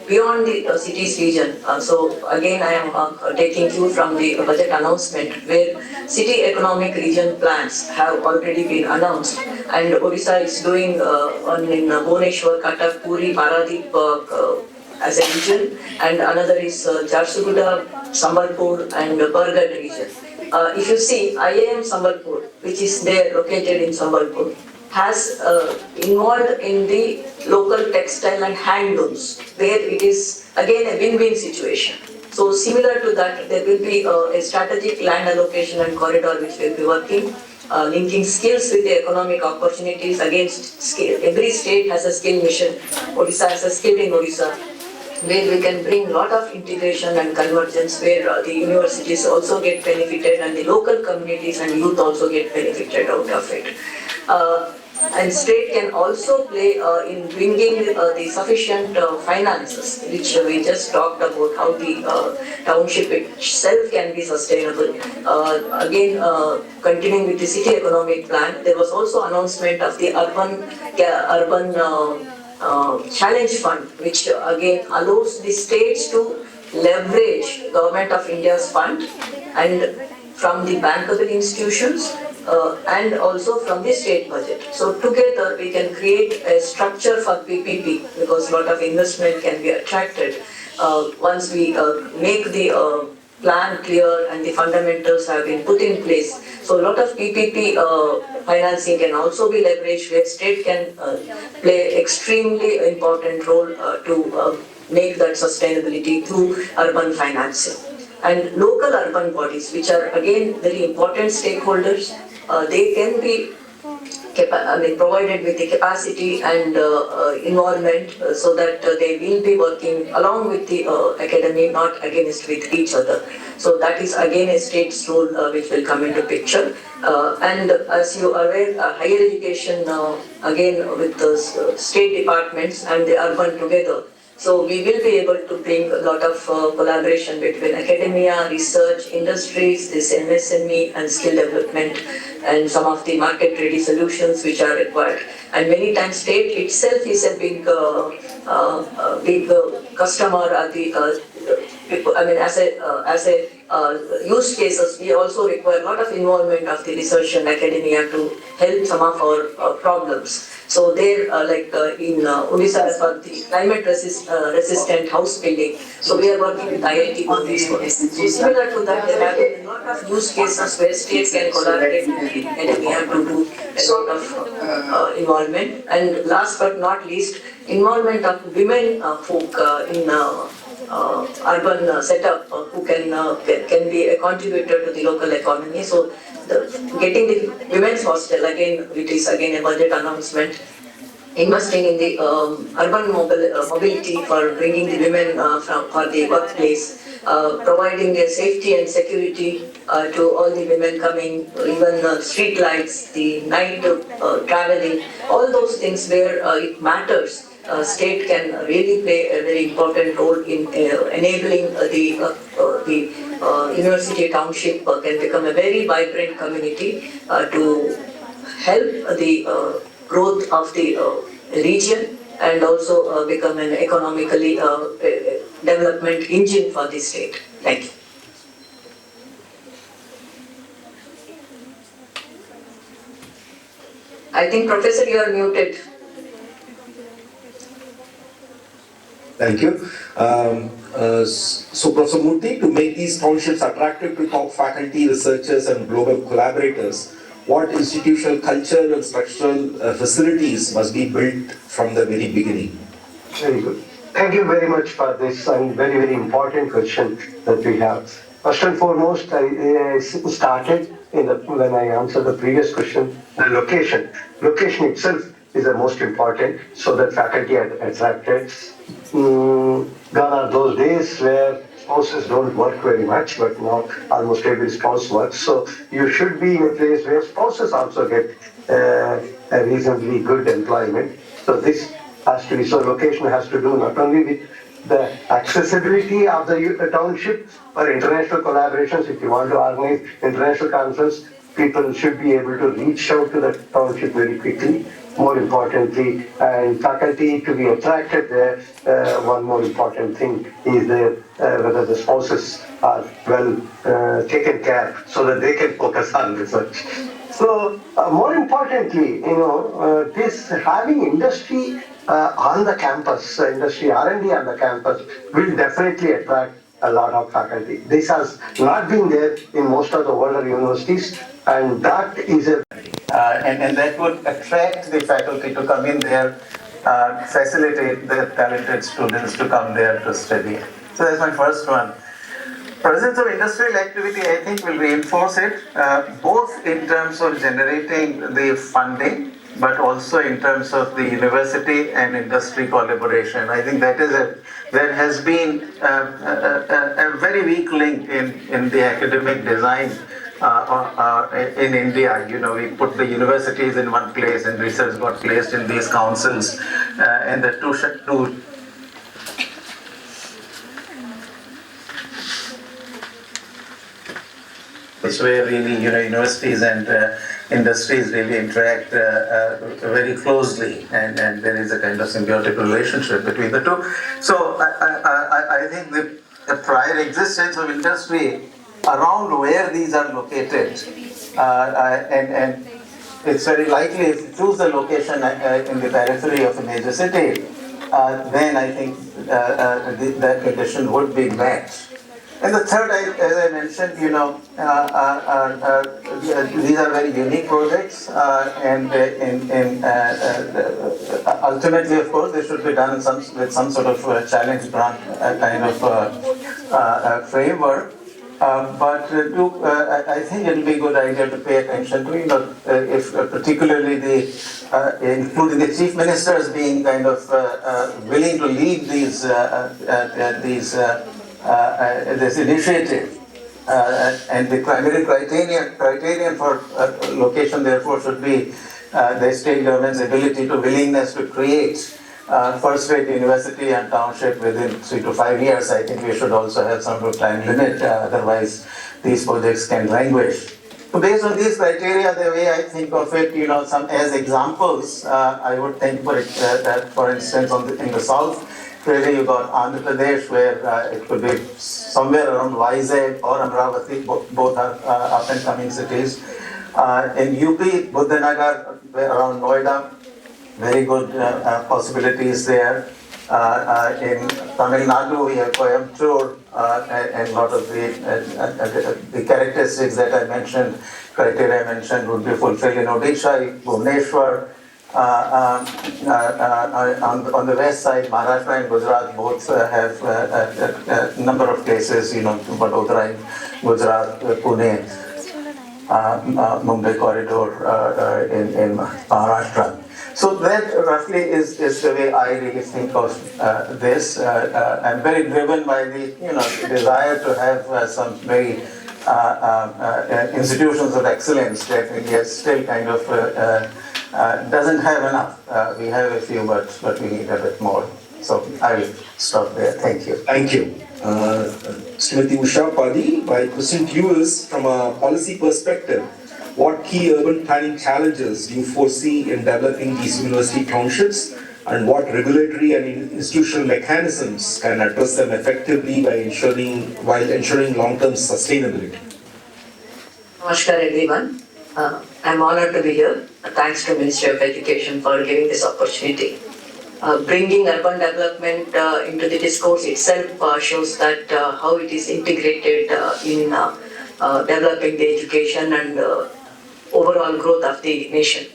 Speaker 8: beyond the city's region. So again, I am taking cue from the budget announcement where city economic region plans have already been announced, and Odisha is doing one in Bhubaneswar, Cuttack, Puri, Paradip as a region, and another is Jharsuguda, Sambalpur and Bargarh region. If you see IIM Sambalpur, which is there located in Sambalpur, has involved in the local textile and handlooms, where it is again a win-win situation. So similar to that, there will be a strategic land allocation and corridor which will be working, linking skills with the economic opportunities against skill. Every state has a skill mission. Odisha has a skill in Odisha, where we can bring a lot of integration and convergence, where the universities also get benefited and the local communities and youth also get benefited out of it. And state can also play in bringing the sufficient finances, which we just talked about, how the township itself can be sustainable. Again, continuing with the city economic plan, there was also announcement of the urban challenge fund, which again allows the states to leverage Government of India's fund and from the bankable institutions and also from the state budget. So together we can create a structure for PPP, because a lot of investment can be attracted once we make the plan clear and the fundamentals have been put in place. So a lot of PPP financing can also be leveraged, where state can play extremely important role to make that sustainability through urban financing. And local urban bodies, which are again very important stakeholders, they can be provided with the capacity and involvement so that they will be working along with the academy, not against with each other. So that is again a state's role which will come into picture. And as you are aware, higher education again with the state departments and the urban together So we will be able to bring a lot of collaboration between academia, research, industries, this MSME and skill development, and some of the market-ready solutions which are required. And many times state itself is a big customer at the people. I mean, as a use cases, we also require a lot of involvement of the research and academia to help some of our problems. So there, in Odisha, for the climate resistant house building, so we are working with IIT on this one. So similar to that, there have been a lot of use cases where states can collaborate with the academia to do a lot of involvement. And last but not least, involvement of women folk in urban setup who can be a contributor to the local economy. So getting the women's hostel again, it is again a budget announcement. Investing in the urban mobility for bringing the women for the workplace, providing a safety and security to all the women coming, even street lights, the night traveling, all those things where it matters. State can really play a very important role in enabling the university township can become a very vibrant community to help the growth of the region and also become an economically development engine for the state. Thank you. I think, Professor, you are muted.
Speaker 5: Thank you. So, Professor Murthy, to make these townships attractive to top faculty, researchers, and global collaborators, what institutional, cultural, and structural facilities must be built from the very beginning?
Speaker 9: Very good. Thank you very much for this very, very important question that we have. First and foremost, I started when I answered the previous question, the location. Location itself is the most important so that faculty are attracted. Gone are those days where spouses don't work very much, but now almost every spouse works. So you should be in a place where spouses also get a reasonably good employment. So this has to be, so location has to do not only with the accessibility of the township for international collaborations. If you want to organize international conference, people should be able to reach out to the township very quickly. More importantly, and faculty to be attracted there, one more important thing is whether the spouses are well taken care so that they can focus on research. So more importantly, this having industry on the campus, industry R&D on the campus will definitely attract a lot of faculty. This has not been there in most of the older universities, and that is a
Speaker 7: and that would attract the faculty to come in there, facilitate the talented students to come there to study. So that's my first one. Presence of industrial activity, I think, will reinforce it, both in terms of generating the funding, but also in terms of the university and industry collaboration. I think that is there has been a very weak link in the academic design in India. We put the universities in one place and research got placed in these councils, and the two it's where really universities and industries really interact very closely, and there is a kind of symbiotic relationship between the two. So I think the prior existence of industry around where these are located, and it's very likely if you choose the location in the periphery of a major city, then I think that condition would be met. And the third, as I mentioned, these are very unique projects, and ultimately, of course, they should be done with some sort of challenge grant kind of framework. But I think it will be a good idea to pay attention to, if particularly including the chief ministers being kind of willing to lead this initiative, and the primary criterion for location therefore should be the state government's ability to willingness to create first-rate university and township within 3 to 5 years. I think we should also have some time limit, otherwise these projects can languish. So based on these criteria, the way I think of it, some as examples, I would think that, for instance, in the south, clearly you got Andhra Pradesh, where it could be somewhere around Vizag or Amravati, both are up and coming cities. In UP, Yamunanagar, around Noida, very good possibilities there. In Tamil Nadu, we have Coimbatore, and a lot of the characteristics that I mentioned, criteria I mentioned would be fulfilled in Odisha, Bhubaneswar. On the west side, Maharashtra and Gujarat both have a number of places, Vadodara in Gujarat, Pune, Mumbai corridor in Maharashtra. So that roughly is the way I really think of this. I'm very driven by the desire to have some very institutions of excellence that India still kind of doesn't have enough. We have a few, but we need a bit more. So I will stop there. Thank you.
Speaker 5: Thank you. Srimati Usha Padi, my question to you is, from a policy perspective, what key urban planning challenges do you foresee in developing these university townships, and what regulatory and institutional mechanisms can address them effectively while ensuring long-term sustainability?
Speaker 8: Namaskar everyone. I'm honored to be here. Thanks to Ministry of Education for giving this opportunity. Bringing urban development into the discourse itself shows that how it is integrated in developing the education and overall growth of the nation.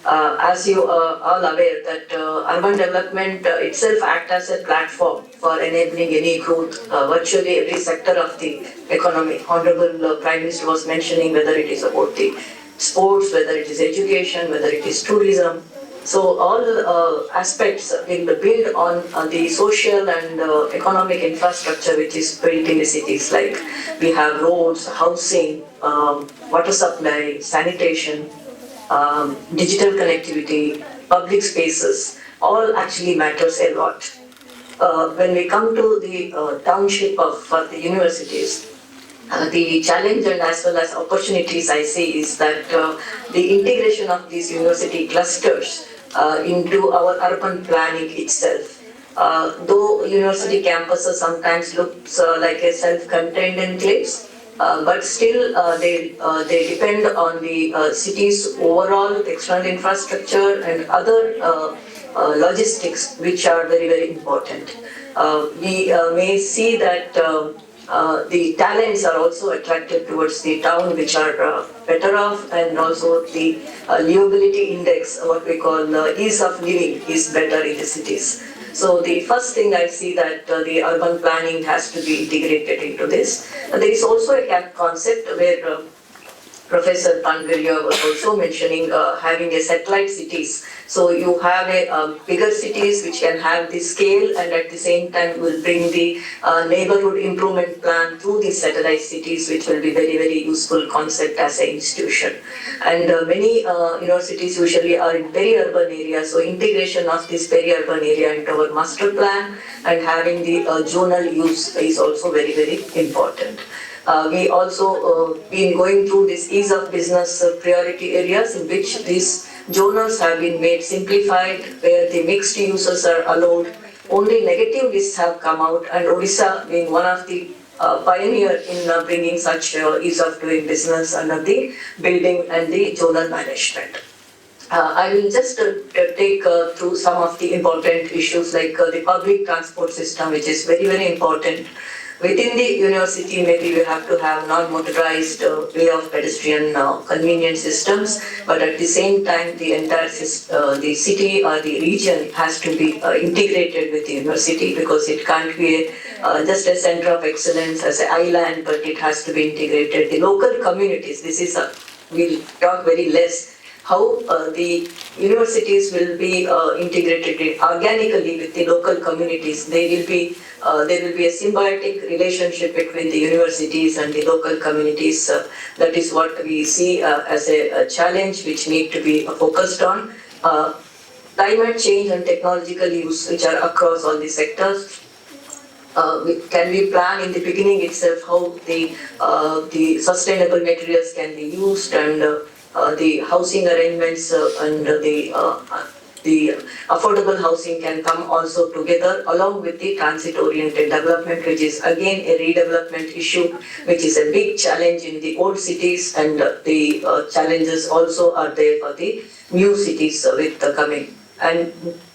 Speaker 8: As you are all aware that urban development itself acts as a platform for enabling any growth, virtually every sector of the economy. Honorable Prime Minister was mentioning whether it is about the sports, whether it is education, whether it is tourism. So all aspects will build on the social and economic infrastructure which is built in the cities, like we have roads, housing, water supply, sanitation, digital connectivity, public spaces, all actually matters a lot. When we come to the township for the universities, the challenge and as well as opportunities I see is that the integration of these university clusters into our urban planning itself. Though university campuses sometimes looks like a self-contained enclaves, but still they depend on the city's overall external infrastructure and other logistics which are very, very important. We may see that the talents are also attracted towards the town which are better off, and also the livability index, what we call ease of living, is better in the cities. So the first thing I see that the urban planning has to be integrated into this. There is also a concept where Professor Panvirya was also mentioning having a satellite cities. So you have a bigger cities which can have the scale and at the same time will bring the neighborhood improvement plan through the satellite cities, which will be very, very useful concept as an institution. And many universities usually are in peri-urban areas, so integration of this peri-urban area into our master plan and having the zonal use is also very, very important. We also been going through this ease of business priority areas in which these zonals have been made simplified, where the mixed users are allowed. Only negative lists have come out, and Odisha being one of the pioneer in bringing such ease of doing business under the building and the zonal management. I will just take through some of the important issues like the public transport system, which is very, very important. Within the university, maybe we have to have non-motorized way of pedestrian convenience systems, but at the same time, the entire the city or the region has to be integrated with the university, because it can't be just a center of excellence as an island, but it has to be integrated. The local communities, this is we'll talk very less. How the universities will be integrated organically with the local communities. There will be a symbiotic relationship between the universities and the local communities. That is what we see as a challenge which need to be focused on. climate change and technological use, which are across all the sectors. Can we plan in the beginning itself how the sustainable materials can be used, and the housing arrangements and the affordable housing can come also together along with the transit-oriented development, which is again a redevelopment issue, which is a big challenge in the old cities, and the challenges also are there for the new cities with the coming. And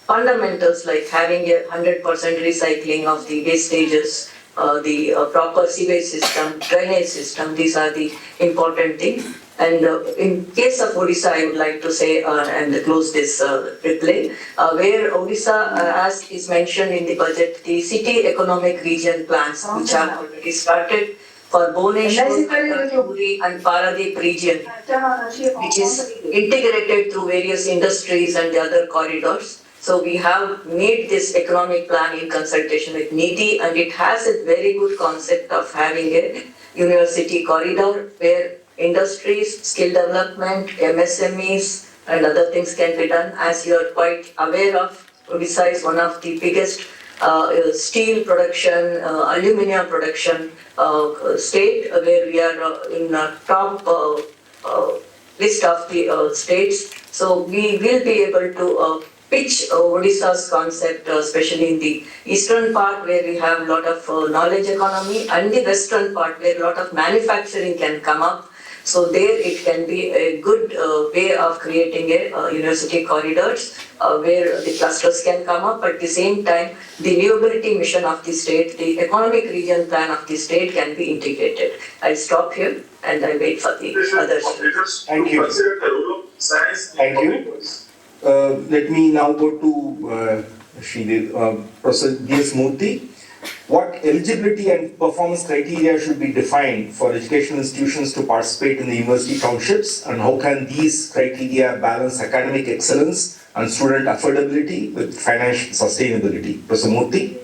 Speaker 8: fundamentals like having a 100% recycling of the wastages, the proper sewage system, drainage system, these are the important things. And in case of Odisha, I would like to say and close this reply, where Odisha, as is mentioned in the budget, the city economic region plans, which are already started for Bhubaneswar, Puri and Paradip region, which is integrated through various industries and the other corridors. So we have made this economic plan in consultation with NITI, and it has a very good concept of having a university corridor where industries, skill development, MSMEs and other things can be done. As you are quite aware of, Odisha is one of the biggest steel production, aluminium production state, where we are in top list of the states. So we will be able to pitch Odisha's concept, especially in the eastern part where we have a lot of knowledge economy, and the western part where a lot of manufacturing can come up. So there it can be a good way of creating a university corridors where the clusters can come up. At the same time, the livability mission of the state, the economic region plan of the state can be integrated. I'll stop here and I wait for the others.
Speaker 5: Thank you. Thank you. Let me now go to Professor D.S. Murthy. What eligibility and performance criteria should be defined for educational institutions to participate in the university townships, and how can these criteria balance academic excellence and student affordability with financial sustainability? Professor Murthy.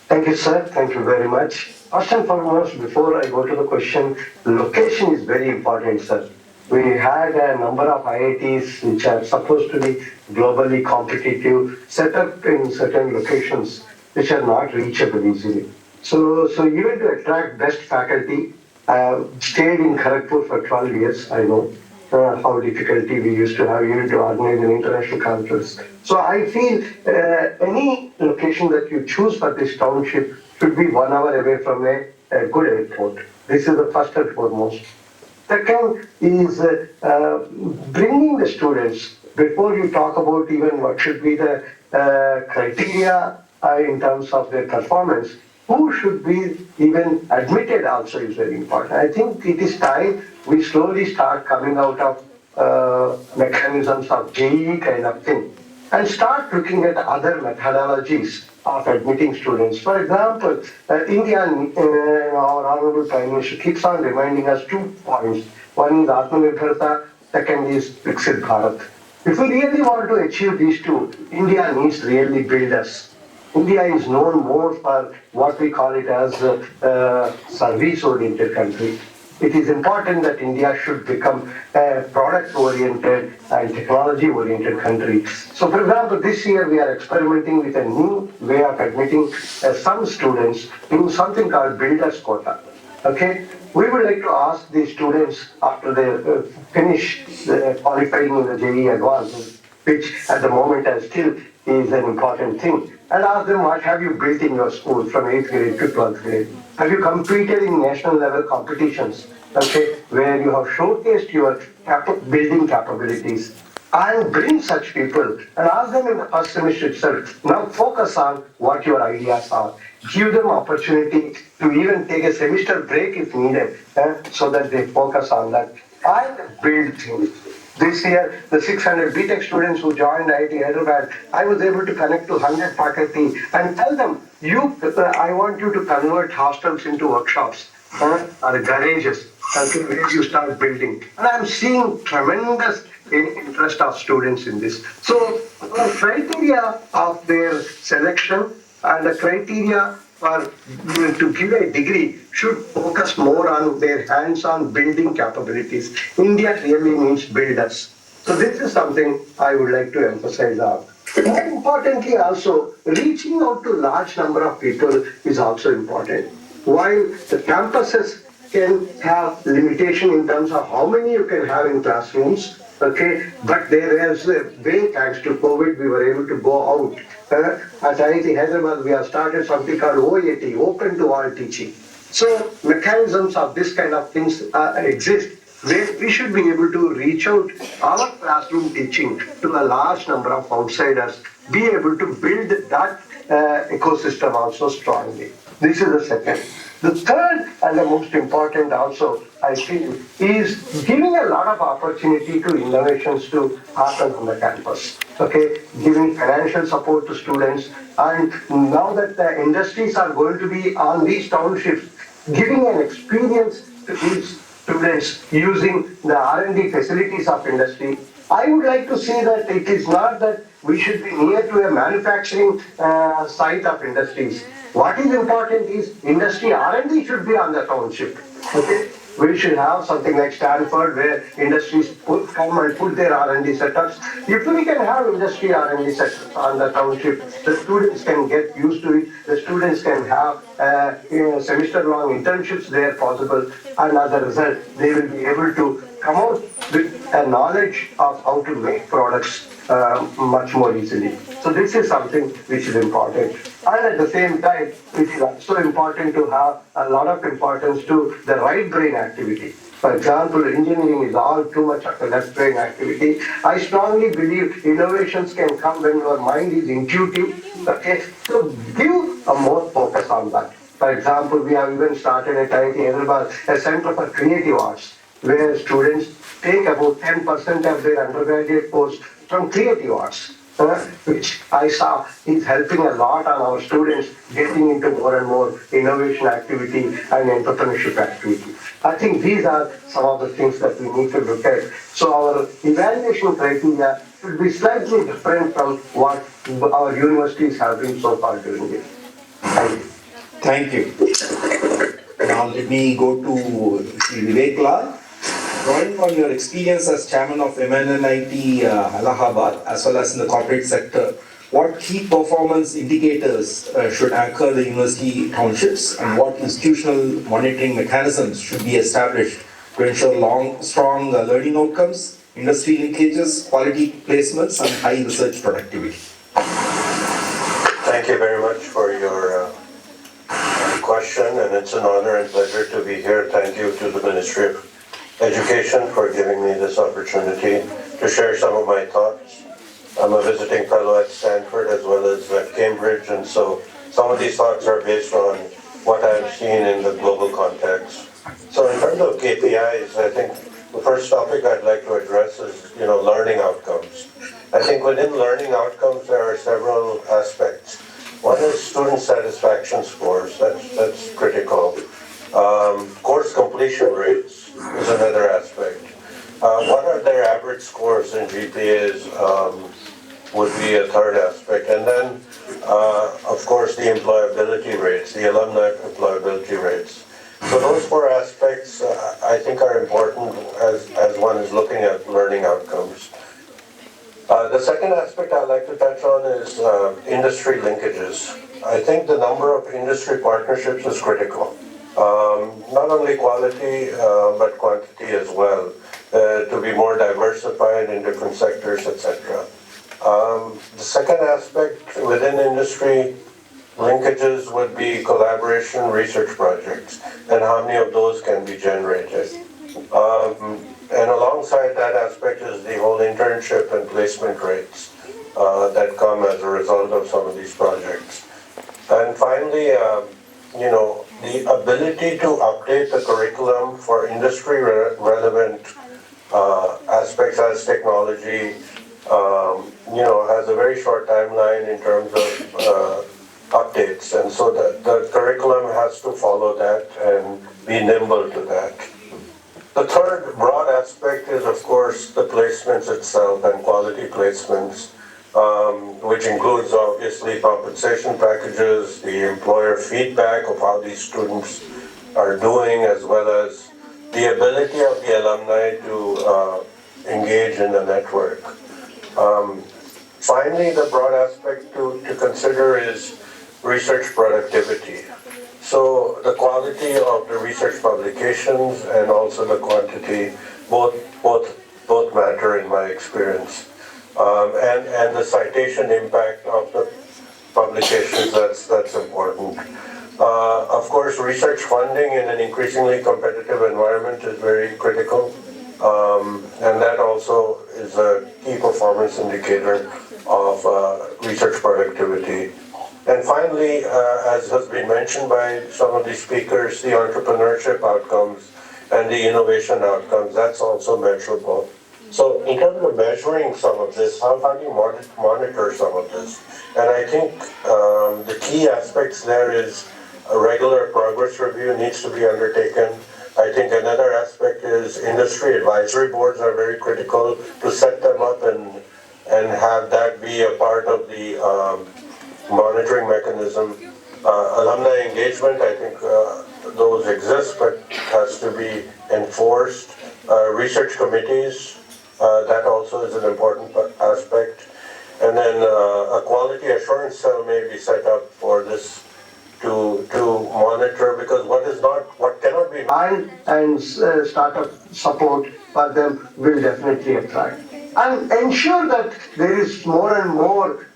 Speaker 9: Thank you, sir. Thank you very much. First and foremost, before I go to the question, location is very important, sir. We had a number of IITs which are supposed to be globally competitive, set up in certain locations which are not reachable easily. So even to attract best faculty, stayed in Kharagpur for 12 years, I know how difficulty we used to have even to organize an international conference. So I feel any location that you choose for this township should be 1 hour away from a good airport. This is the first and foremost. Second is bringing the students, before you talk about even what should be the criteria in terms of their performance, who should be even admitted also is very important. I think it is time we slowly start coming out of mechanisms of JEE kind of thing and start looking at other methodologies of admitting students. For example, India, our Honorable Prime Minister keeps on reminding us 2 points. One is Atmanirbharta, second is Viksit Bharat. If we really want to achieve these two, India needs really builders. India is known more for what we call it as a service-oriented country. It is important that India should become a product-oriented and technology-oriented country. So, for example, this year we are experimenting with a new way of admitting some students in something called Builders Quota. Okay, we would like to ask the students after they finish qualifying in the JEE Advanced, which at the moment still is an important thing, and ask them, what have you built in your school from 8th grade to 12th grade? Have you competed in national level competitions, okay, where you have showcased your building capabilities? And bring such people and ask them in the first semester itself, now focus on what your ideas are. Give them opportunity to even take a semester break if needed, so that they focus on that and build things. This year, the 600 BTech students who joined IIT Hyderabad, I was able to connect to 100 faculty and tell them, I want you to convert hostels into workshops or garages where you start building. And I'm seeing tremendous interest of students in this. So, the criteria of their selection and the criteria for to give a degree should focus more on their hands-on building capabilities. India really needs builders. So this is something I would like to emphasize on. More importantly also, reaching out to large number of people is also important. While the campuses can have limitation in terms of how many you can have in classrooms, okay, but there is a way, thanks to COVID, we were able to go out. At IIT Hyderabad, we have started something called OAT, Open to All Teaching. So mechanisms of this kind of things exist where we should be able to reach out our classroom teaching to a large number of outsiders, be able to build that ecosystem also strongly. This is the second. The third and the most important also, I feel, is giving a lot of opportunity to innovations to happen on the campus. Okay, giving financial support to students, and now that the industries are going to be on these townships, giving an experience to these students using the R&D facilities of industry. I would like to say that it is not that we should be near to a manufacturing site of industries. What is important is industry R&D should be on the township. Okay? We should have something like Stanford where industries come and put their R&D setups. If we can have industry R&D setups on the township, the students can get used to it. The students can have semester-long internships there possible, and as a result, they will be able to come out with a knowledge of how to make products much more easily. So this is something which is important. And at the same time, it is also important to have a lot of importance to the right brain activity. For example, engineering is all too much of a left brain activity. I strongly believe innovations can come when your mind is intuitive. Okay, so give a more focus on that. For example, we have even started at IIT Hyderabad a Center for Creative Arts, where students take about 10% of their undergraduate course from creative arts, which I saw is helping a lot on our students getting into more and more innovation activity and entrepreneurship activity. I think these are some of the things that we need to look at. So our evaluation criteria should be slightly different from what our universities have been so far doing it. Thank you.
Speaker 5: Thank you. Now let me go to Vivek Lal. Drawing on your experience as chairman of MNNIT Allahabad, as well as in the corporate sector, what key performance indicators should anchor the university townships, and what institutional monitoring mechanisms should be established to ensure strong learning outcomes, industry linkages, quality placements, and high research productivity?
Speaker 6: Thank you very much for your question, and it's an honor and pleasure to be here. Thank you to the Ministry of Education for giving me this opportunity to share some of my thoughts. I'm a visiting fellow at Stanford as well as at Cambridge, and so some of these thoughts are based on what I've seen in the global context. So in terms of KPIs, I think the first topic I'd like to address is, learning outcomes. I think within learning outcomes there are several aspects. One is student satisfaction scores. That's critical. Course completion rates is another aspect. What are their average scores in GPAs would be a third aspect. And then, of course, the employability rates, the alumni employability rates. So those four aspects, I think, are important as one is looking at learning outcomes. The second aspect I'd like to touch on is industry linkages. I think the number of industry partnerships is critical. Not only quality, but quantity as well, to be more diversified in different sectors, etc. The second aspect within industry linkages would be collaboration research projects, and how many of those can be generated. And alongside that aspect is the whole internship and placement rates that come as a result of some of these projects. And finally, the ability to update the curriculum for industry relevant aspects as technology, has a very short timeline in terms of updates, and so the curriculum has to follow that and be nimble to that. The third broad aspect is, of course, the placements itself and quality placements, which includes obviously compensation packages, the employer feedback of how these students are doing, as well as the ability of the alumni to engage in the network. Finally, the broad aspect to consider is research productivity. So the quality of the research publications and also the quantity, both matter in my experience. And the citation impact of the publications, that's important. Of course, research funding in an increasingly competitive environment is very critical. And that also is a key performance indicator of research productivity. And finally, as has been mentioned by some of the speakers, the entrepreneurship outcomes and the innovation outcomes, that's also measurable. So in terms of measuring some of this, how do you monitor some of this? And I think the key aspects there is a regular progress review needs to be undertaken. I think another aspect is industry advisory boards are very critical to set them up and have that be a part of the monitoring mechanism. Alumni engagement, I think those exist, but has to be enforced. Research committees, that also is an important aspect. And then a quality assurance cell may be set up for this to monitor, because what cannot be
Speaker 9: and startup support for them will definitely attract. And ensure that there is more and more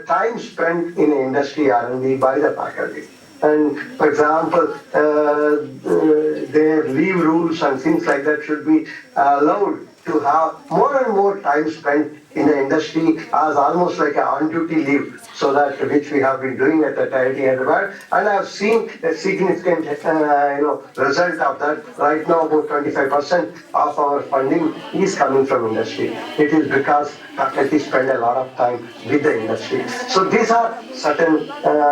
Speaker 9: time spent in industry R&D by the faculty. And for example, their leave rules and things like that should be allowed to have more and more time spent in the industry as almost like an on-duty leave, so that which we have been doing at the IIT Hyderabad, and I have seen a significant result of that. Right now, about 25% of our funding is coming from industry. It is because faculty spend a lot of time with the industry. So these are certain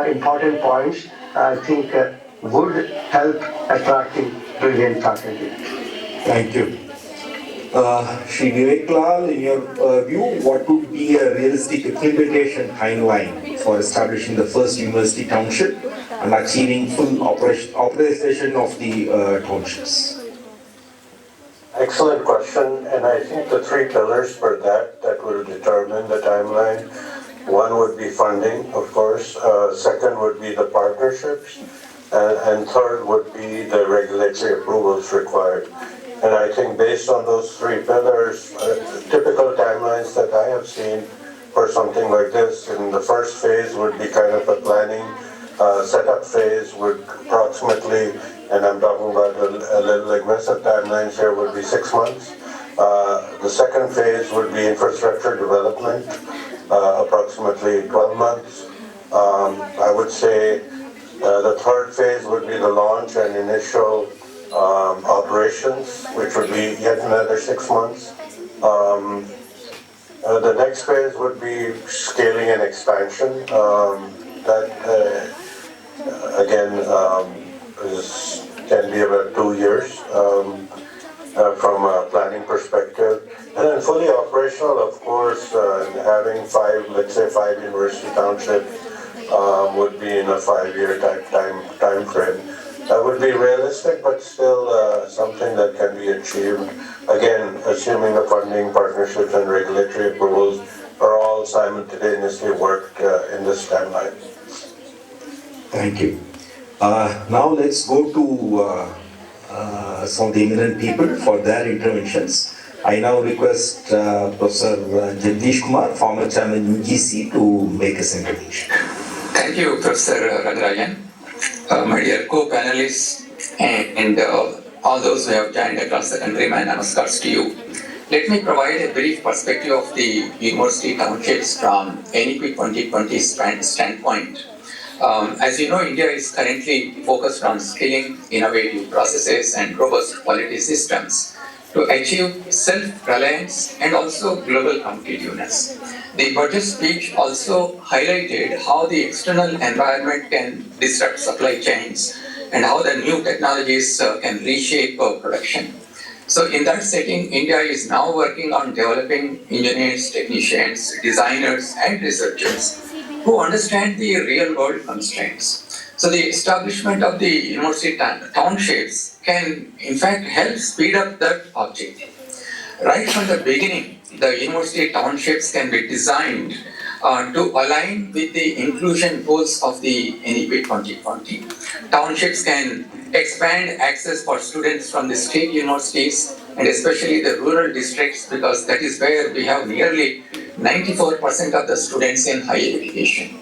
Speaker 9: important points I think would help attracting brilliant faculty.
Speaker 5: Thank you. Shri Vivek Lal, in your view, what would be a realistic implementation timeline for establishing the first university township and achieving full operationalization of the townships?
Speaker 6: Excellent question, and I think the three pillars for that will determine the timeline. One would be funding, of course. Second would be the partnerships, and third would be the regulatory approvals required. And I think based on those three pillars, typical timelines that I have seen for something like this, in the first phase would be kind of a planning setup phase, would approximately, and I'm talking about a little aggressive timelines here, would be 6 months. The second phase would be infrastructure development, approximately 12 months. I would say the third phase would be the launch and initial operations, which would be yet another 6 months. The next phase would be scaling and expansion. That again can be about 2 years from a planning perspective. And then fully operational, of course, having let's say five university townships would be in a 5-year time frame. That would be realistic, but still something that can be achieved. Again, assuming the funding, partnerships, and regulatory approvals are all simultaneously worked in this timeline.
Speaker 5: Thank you. Now let's go to some of the eminent people for their interventions. I now request Professor Jagdish Kumar, former chairman UGC, to make his intervention.
Speaker 10: Thank you, Professor Ragarajan. My dear co-panelists and all those who have joined across the country, my namaskars to you. Let me provide a brief perspective of the university townships from NEP 2020 standpoint. As you know, India is currently focused on scaling innovative processes and robust quality systems to achieve self-reliance and also global competitiveness. The budget speech also highlighted how the external environment can disrupt supply chains and how the new technologies can reshape production. So in that setting, India is now working on developing engineers, technicians, designers, and researchers who understand the real-world constraints. So the establishment of the university townships can in fact help speed up that objective. Right from the beginning, the university townships can be designed to align with the inclusion goals of the NEP 2020. Townships can expand access for students from the state universities and especially the rural districts, because that is where we have nearly 94% of the students in higher education.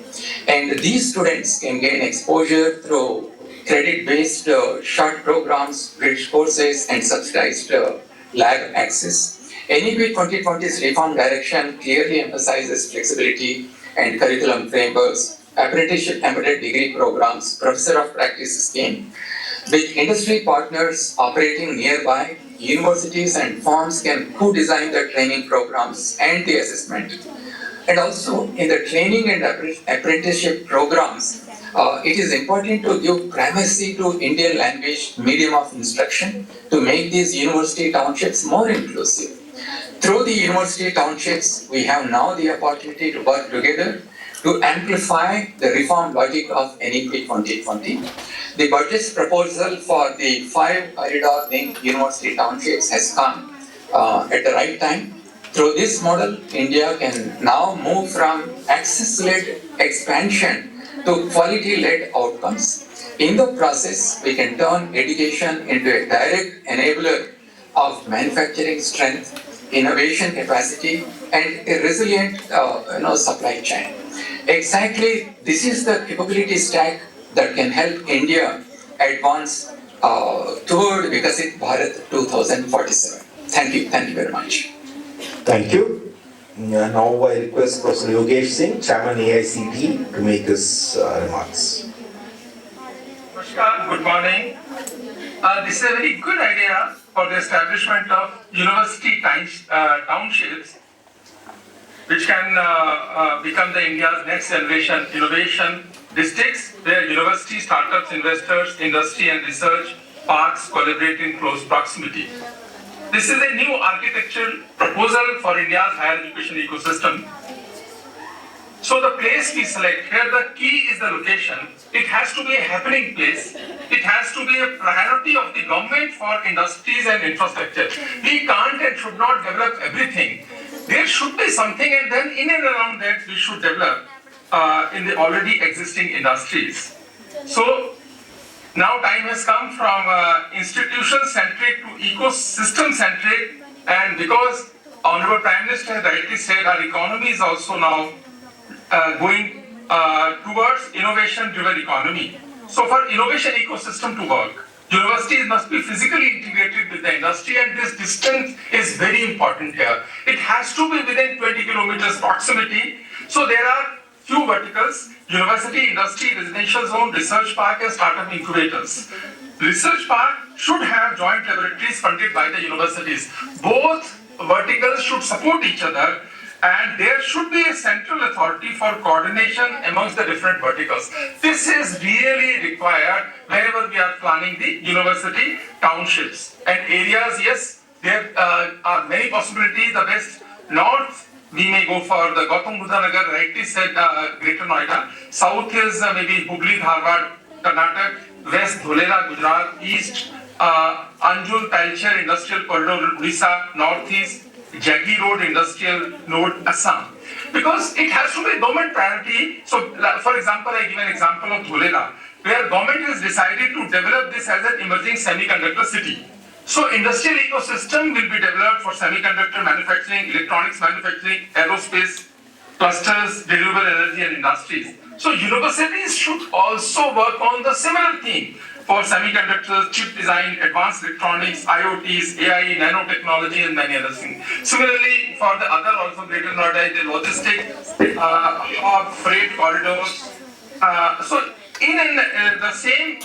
Speaker 10: And these students can gain exposure through credit-based short programs, bridge courses, and subsidized lab access. NEP 2020's reform direction clearly emphasizes flexibility and curriculum frameworks, apprenticeship embedded degree programs, professor of practice scheme. With industry partners operating nearby, universities and firms can co-design the training programs and the assessment. And also in the training and apprenticeship programs, it is important to give primacy to Indian language medium of instruction to make these university townships more inclusive. Through the university townships, we have now the opportunity to work together to amplify the reform logic of NEP 2020. The budget's proposal for the 5 corridor-linked university townships has come at the right time. Through this model, India can now move from access-led expansion to quality-led outcomes. In the process, we can turn education into a direct enabler of manufacturing strength, innovation capacity, and a resilient supply chain. Exactly, this is the capability stack that can help India advance toward Vikasit Bharat 2047. Thank you very much.
Speaker 5: Thank you. Now I request Professor Yogesh Singh, Chairman AICT, to make his remarks.
Speaker 11: Namaskar, good morning. This is a very good idea for the establishment of university townships, which can become the India's next generation innovation districts, where university, startups, investors, industry and research parks collaborate in close proximity. This is a new architectural proposal for India's higher education ecosystem. So the place we select, here the key is the location. It has to be a happening place. It has to be a priority of the government for industries and infrastructure. We can't and should not develop everything. There should be something, and then in and around that we should develop in the already existing industries. So now time has come from institution-centric to ecosystem-centric, and because Honorable Prime Minister has rightly said, our economy is also now going towards innovation-driven economy. So for innovation ecosystem to work, universities must be physically integrated with the industry, and this distance is very important here. It has to be within 20 kilometers proximity. So there are few verticals: university, industry, residential zone, research park and startup incubators. Research park should have joint laboratories funded by the universities. Both verticals should support each other, and there should be a central authority for coordination amongst the different verticals. This is really required wherever we are planning the university townships. And areas, yes, there are many possibilities. The best north, we may go for the Yamunanagar, rightly said, Greater Noida. South is maybe Hubli, Dharwad, Karnataka. West, Dholera, Gujarat. East, Anjul, Talcher, Industrial Corridor, Odisha. Northeast, Jaggi Road, Industrial Node, Assam. Because it has to be government priority. So, for example, I give an example of Dholera, where government has decided to develop this as an emerging semiconductor city. So industrial ecosystem will be developed for semiconductor manufacturing, electronics manufacturing, aerospace, clusters, renewable energy and industries. So universities should also work on the similar theme for semiconductors, chip design, advanced electronics, IoTs, AI, nanotechnology and many other things. Similarly, for the other also Greater Noida, the logistics, hub, freight corridors. So the same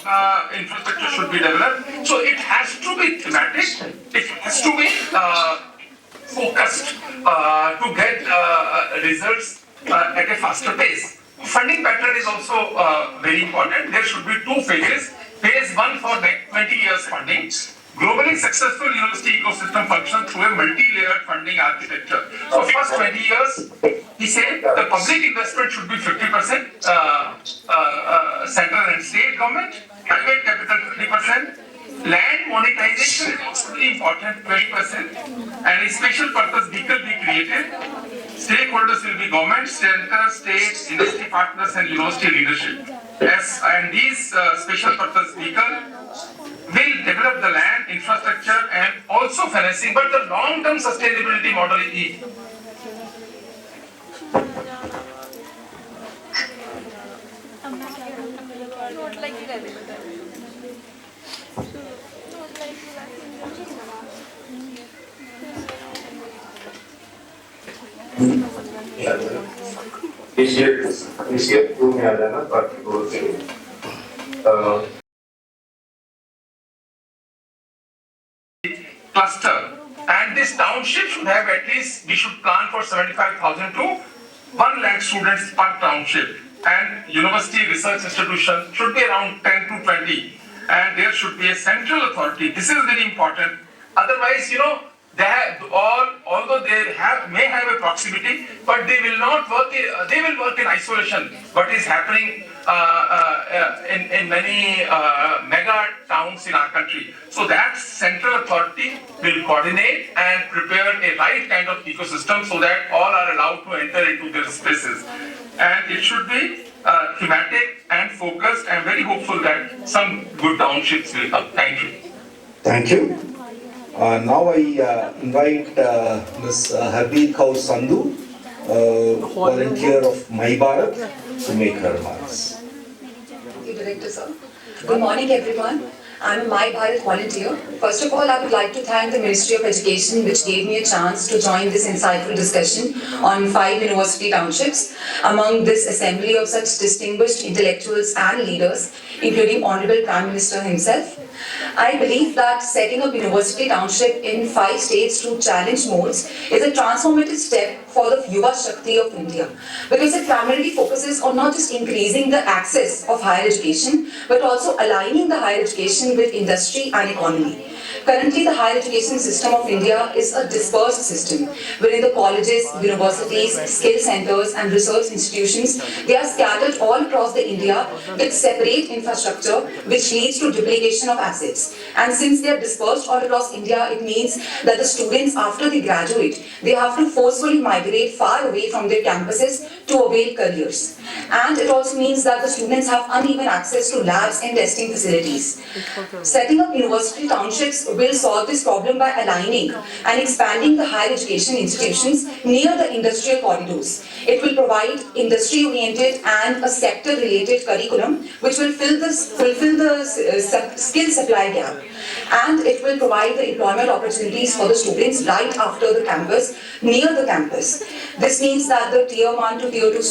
Speaker 11: infrastructure should be developed. So it has to be thematic, it has to be focused to get results at a faster pace. Funding pattern is also very important. There should be 2 phases. Phase 1 for next 20 years funding. Globally successful university ecosystem function through a multi-layered funding architecture. So first 20 years, he said the public investment should be 50%, central and state government, private capital 50%, Land monetization is also very important, 20%, and a special purpose vehicle be created. Stakeholders will be government, center, state, industry partners, and university leadership. And these special purpose vehicle will develop the land, infrastructure, and also financing, but the long-term sustainability model is key.
Speaker 6: इस year 2 में आ जाना बाकी दो से
Speaker 11: cluster, and this township should have at least, we should plan for 75,000 to 1 lakh students per township, and university research institution should be around 10 to 20, and there should be a central authority. This is very important. Otherwise, they have although they may have a proximity, but they will not work. They will work in isolation. What is happening in many mega towns in our country? So that central authority will coordinate and prepare a right kind of ecosystem so that all are allowed to enter into their spaces, and it should be thematic and focused. I am very hopeful that some good townships will come. Thank you.
Speaker 5: Thank you. Now I invite Ms. Hardeep Kaur Sandhu, volunteer of My Bharat, to make her remarks.
Speaker 12: Thank you, Director Sir. Good morning, everyone. I'm a My Bharat volunteer. First of all, I would like to thank the Ministry of Education, which gave me a chance to join this insightful discussion on 5 university townships among this assembly of such distinguished intellectuals and leaders, including Honorable Prime Minister himself. I believe that setting up university township in 5 states through challenge modes is a transformative step for the Yuva Shakti of India, because it primarily focuses on not just increasing the access of higher education, but also aligning the higher education with industry and economy. Currently, the higher education system of India is a dispersed system, wherein the colleges, universities, skill centers and research institutions, they are scattered all across the India with separate infrastructure, which leads to duplication of assets. And since they are dispersed all across India, it means that the students, after they graduate, they have to forcefully migrate far away from their campuses to avail careers. And it also means that the students have uneven access to labs and testing facilities. Setting up university townships will solve this problem by aligning and expanding the higher education institutions near the industrial corridors. It will provide industry-oriented and a sector-related curriculum which will fulfill the skill supply gap. And it will provide the employment opportunities for the students right after the campus, near the campus. This means that the Tier 1 to Tier 2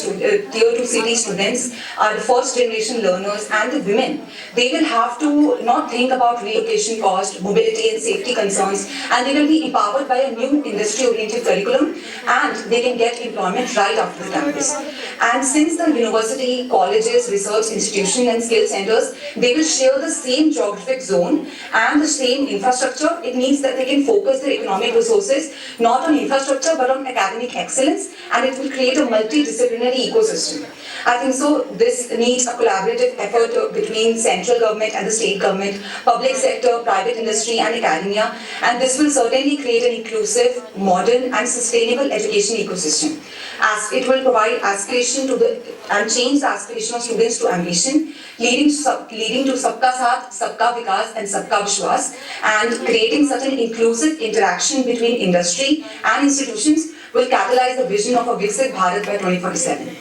Speaker 12: city students are the first generation learners, and the women, they will have to not think about relocation cost, mobility and safety concerns, and they will be empowered by a new industry-oriented curriculum, and they can get employment right after the campus. And since the university, colleges, research institutions and skill centers, they will share the same geographic zone and the same infrastructure, it means that they can focus their economic resources not on infrastructure but on academic excellence, and it will create a multidisciplinary ecosystem. I think so this needs a collaborative effort between central government and the state government, public sector, private industry and academia, and this will certainly create an inclusive, modern and sustainable education ecosystem. As it will provide aspiration to and change the aspiration of students to ambition, leading to Sabka Saath, Sabka Vikas and Sabka Vishwas, and creating such an inclusive interaction between industry and institutions will catalyze the vision of a Viksit Bharat by 2047.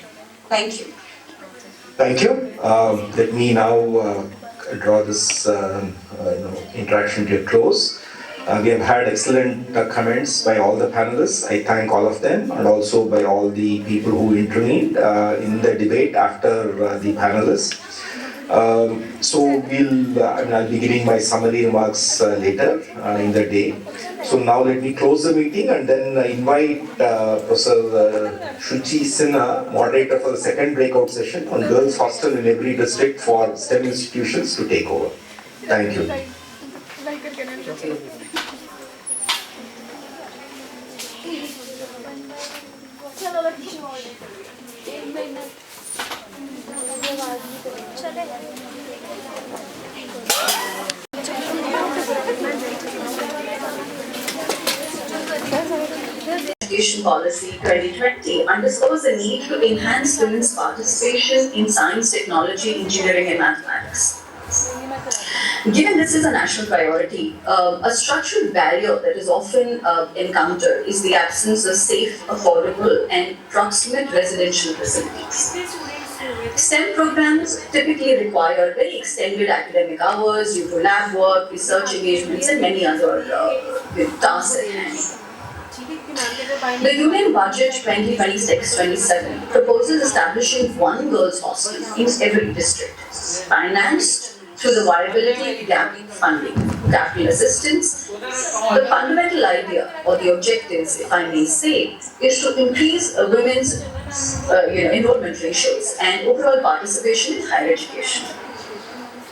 Speaker 12: Thank you.
Speaker 5: Thank you. Let me now draw this interaction to a close. We have had excellent comments by all the panelists. I thank all of them, and also by all the people who intervened in the debate after the panelists. I'll be giving my summary remarks later in the day. So now let me close the meeting and then invite Professor Shuchi Sinha, moderator for the second breakout session on girls' hostel in every district for STEM institutions, to take over. Thank you.
Speaker 1: चले
Speaker 13: Education Policy 2020 underscores the need to enhance women's participation in science, technology, engineering, and mathematics. Given this is a national priority, a structural barrier that is often encountered is the absence of safe, affordable, and proximate residential facilities. STEM programs typically require very extended academic hours due to lab work, research engagements, and many other tasks at hand. The Union Budget 2026-27 proposes establishing one girls' hostel in every district, financed through the viability gap funding, capital assistance. The fundamental idea or the objectives, if I may say, is to increase women's enrollment ratios and overall participation in higher education.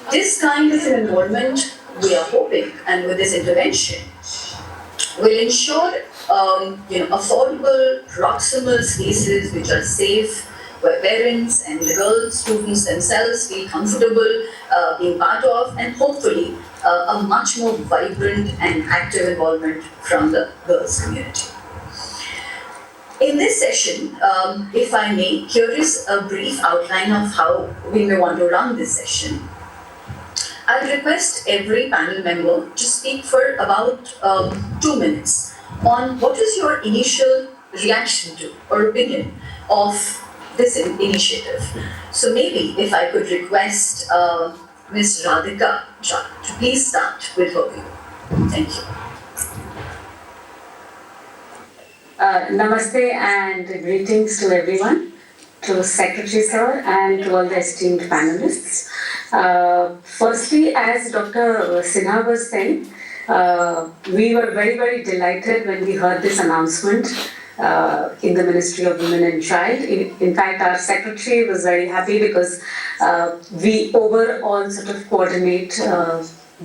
Speaker 13: This kind of an enrollment, we are hoping, and with this intervention, will ensure affordable, proximal spaces which are safe, where parents and the girls, students themselves feel comfortable being part of, and hopefully a much more vibrant and active involvement from the girls' community. In this session, if I may, here is a brief outline of how we may want to run this session. I request every panel member to speak for about 2 minutes on what is your initial reaction to or opinion of this initiative. So maybe if I could request Ms. Radhika to please start with her view. Thank you.
Speaker 14: Namaste and greetings to everyone, to Secretary Sir and to all the esteemed panelists. Firstly, as Dr. Sinha was saying, we were very, very delighted when we heard this announcement in the Ministry of Women and Child. In fact, our Secretary was very happy because we overall sort of coordinate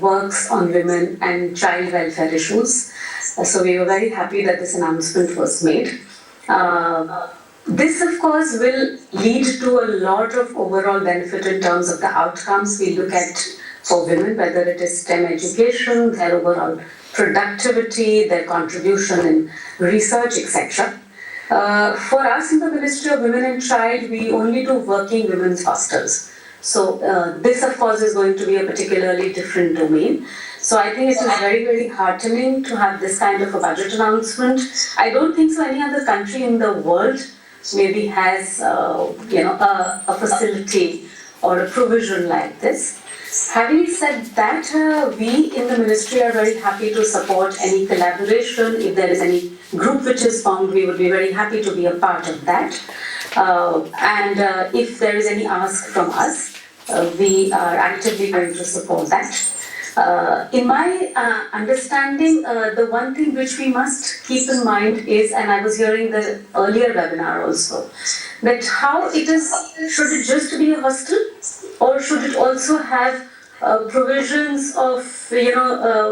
Speaker 14: works on women and child welfare issues. So we were very happy that this announcement was made. This, of course, will lead to a lot of overall benefit in terms of the outcomes we look at for women, whether it is STEM education, their overall productivity, their contribution in research, etc. For us in the Ministry of Women and Child, we only do working women's hostels. So this, of course, is going to be a particularly different domain. So I think it is very, very heartening to have this kind of a budget announcement. I don't think so any other country in the world maybe has a facility or a provision like this. Having said that, we in the ministry are very happy to support any collaboration. If there is any group which is formed, we would be very happy to be a part of that. And if there is any ask from us, we are actively going to support that. In my understanding, the one thing which we must keep in mind is, and I was hearing the earlier webinar also, that how it is, should it just be a hostel or should it also have provisions of,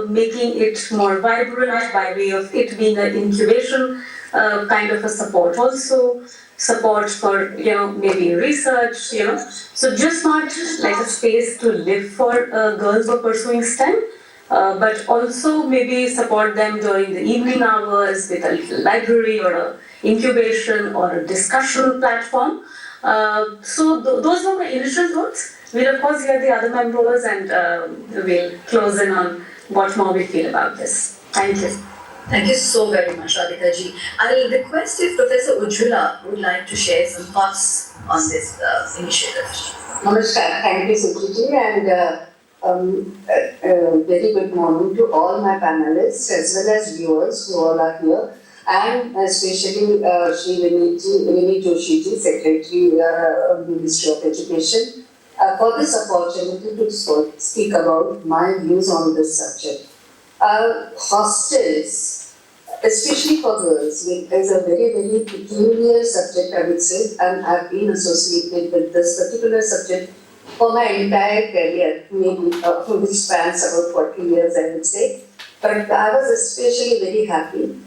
Speaker 14: making it more vibrant by way of it being an incubation kind of a support, also support for, maybe research, So just not like a space to live for girls who are pursuing STEM, but also maybe support them during the evening hours with a little library or a incubation or a discussion platform. So those were my initial thoughts. We'll of course hear the other members and we'll close in on what more we feel about this. Thank you.
Speaker 13: Thank you so very much, Radhika ji. I'll request if Professor Ujjwala would like to share some thoughts on this initiative.
Speaker 15: Namaskar, thank you, Secretary, and very good morning to all my panelists as well as viewers who all are here, and especially Shri Vinit Joshi ji, Secretary of the Ministry of Education, for this opportunity to speak about my views on this subject. Hostels, especially for girls, is a very, very peculiar subject, I would say, and I've been associated with this particular subject for my entire career, maybe which spans about 40 years, I would say. But I was especially very happy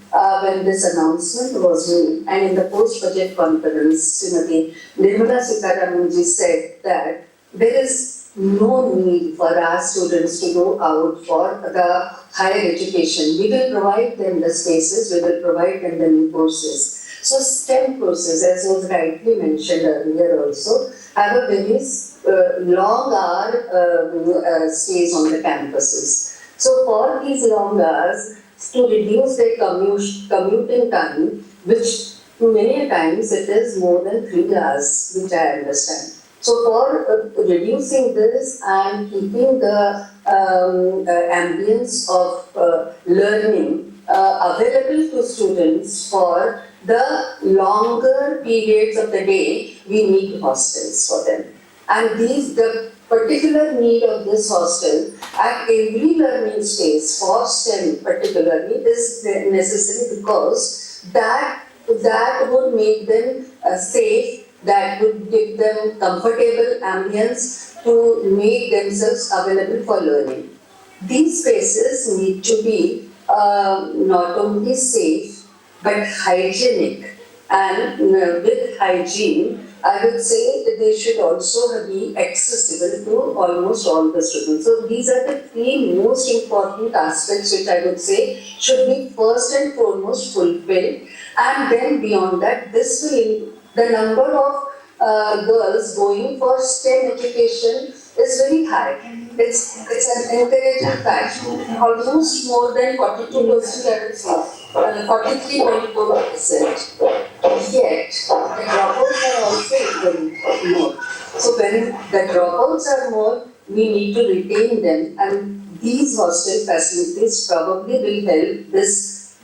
Speaker 15: when this announcement was made, and in the post-budget conference, Srimati Nirmala Sitharaman ji said that there is no need for our students to go out for the higher education. We will provide them the spaces, we will provide them the new courses. So STEM courses, as was rightly mentioned earlier also, have a very long hour stays on the campuses. So for these long hours, to reduce their commuting time, which many times it is more than 3 hours, which I understand. So for reducing this and keeping the ambience of learning available to students for the longer periods of the day, we need hostels for them. And the particular need of this hostel at every learning stage for STEM particularly is necessary because that would make them safe, that would give them comfortable ambience to make themselves available for learning. These spaces need to be not only safe but hygienic, and with hygiene I would say that they should also be accessible to almost all the students. So these are the three most important aspects which I would say should be first and foremost fulfilled, and then beyond that this will, the number of girls going for STEM education is very high. It's an encouraging fact. Almost more than 42% I would say, 43.4%. Yet the dropouts are also equally more. So when the dropouts are more, we need to retain them, and these hostel facilities probably will help this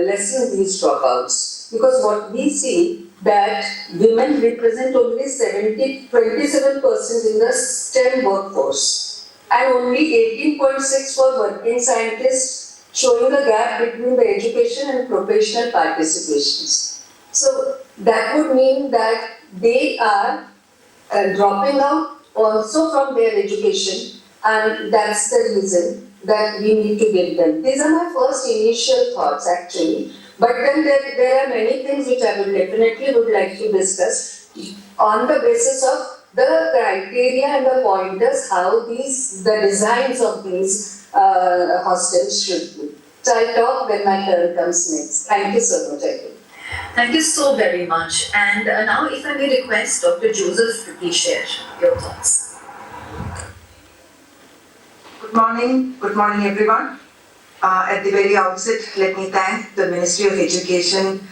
Speaker 15: lessen these dropouts. Because what we see that women represent only 27% in the STEM workforce and only 18.6% for working scientists, showing a gap between the education and professional participations. So that would mean that they are dropping out also from their education, and that's the reason that we need to give them. These are my first initial thoughts actually, but then there are many things which I would definitely like to discuss on the basis of the criteria and the pointers how the designs of these hostels should be. So I'll talk when my turn comes next. Thank you so much again.
Speaker 13: Thank you so very much. And now if I may request Dr. Joseph to please share your thoughts.
Speaker 16: Good morning everyone. At the very outset, let me thank the Ministry of Education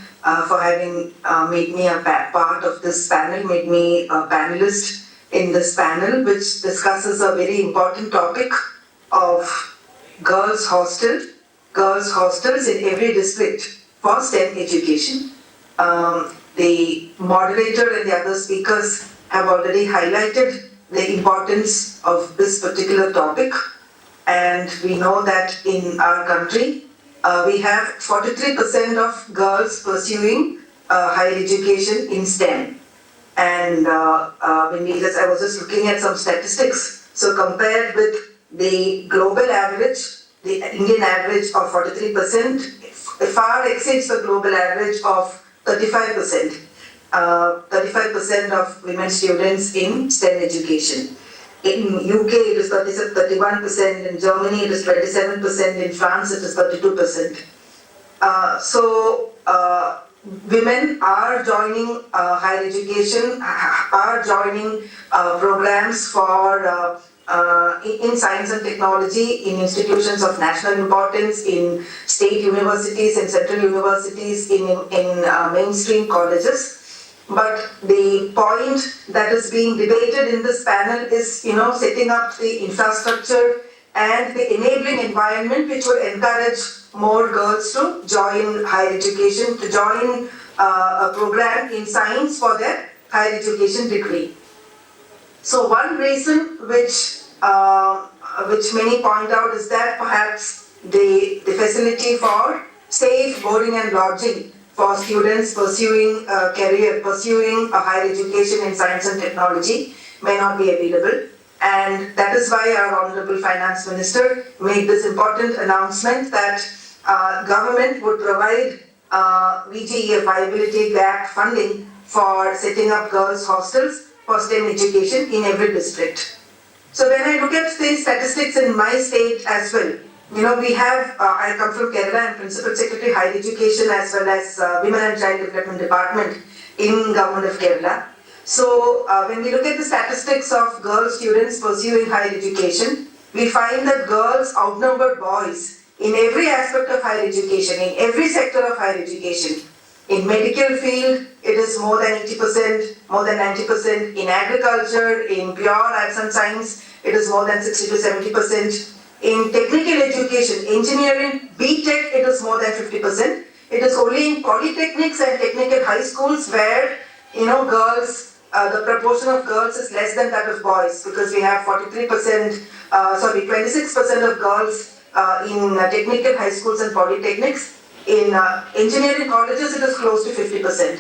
Speaker 16: for having made me a part of this panel, made me a panelist in this panel, which discusses a very important topic of girls' hostels in every district for STEM education. The moderator and the other speakers have already highlighted the importance of this particular topic, and we know that in our country we have 43% of girls pursuing higher education in STEM. And I was just looking at some statistics. So compared with the global average, the Indian average of 43% far exceeds the global average of 35%. 35% of women students in STEM education. In UK it is 31%, in Germany it is 27%, in France it is 32%. Women are joining higher education, are joining programs for in science and technology, in institutions of national importance, in state universities and central universities, in mainstream colleges. But the point that is being debated in this panel is, setting up the infrastructure and the enabling environment which would encourage more girls to join higher education, to join a program in science for their higher education degree. So one reason which many point out is that perhaps the facility for safe boarding and lodging for students pursuing a career, pursuing a higher education in science and technology may not be available. And that is why our Honorable Finance Minister made this important announcement that government would provide VGEF viability gap funding for setting up girls' hostels for STEM education in every district. So when I look at the statistics in my state as well, we have, I come from Kerala, I'm Principal Secretary Higher Education as well as Women and Child Development Department in Government of Kerala. So when we look at the statistics of girl students pursuing higher education, we find that girls outnumber boys in every aspect of higher education, in every sector of higher education. In medical field, it is more than 80%, more than 90%. In agriculture, in pure arts and science, it is more than 60 to 70%. In technical education, engineering, B.Tech, it is more than 50%. It is only in polytechnics and technical high schools where, girls, the proportion of girls is less than that of boys, because we have 26% of girls in technical high schools and polytechnics. In engineering colleges, it is close to 50%.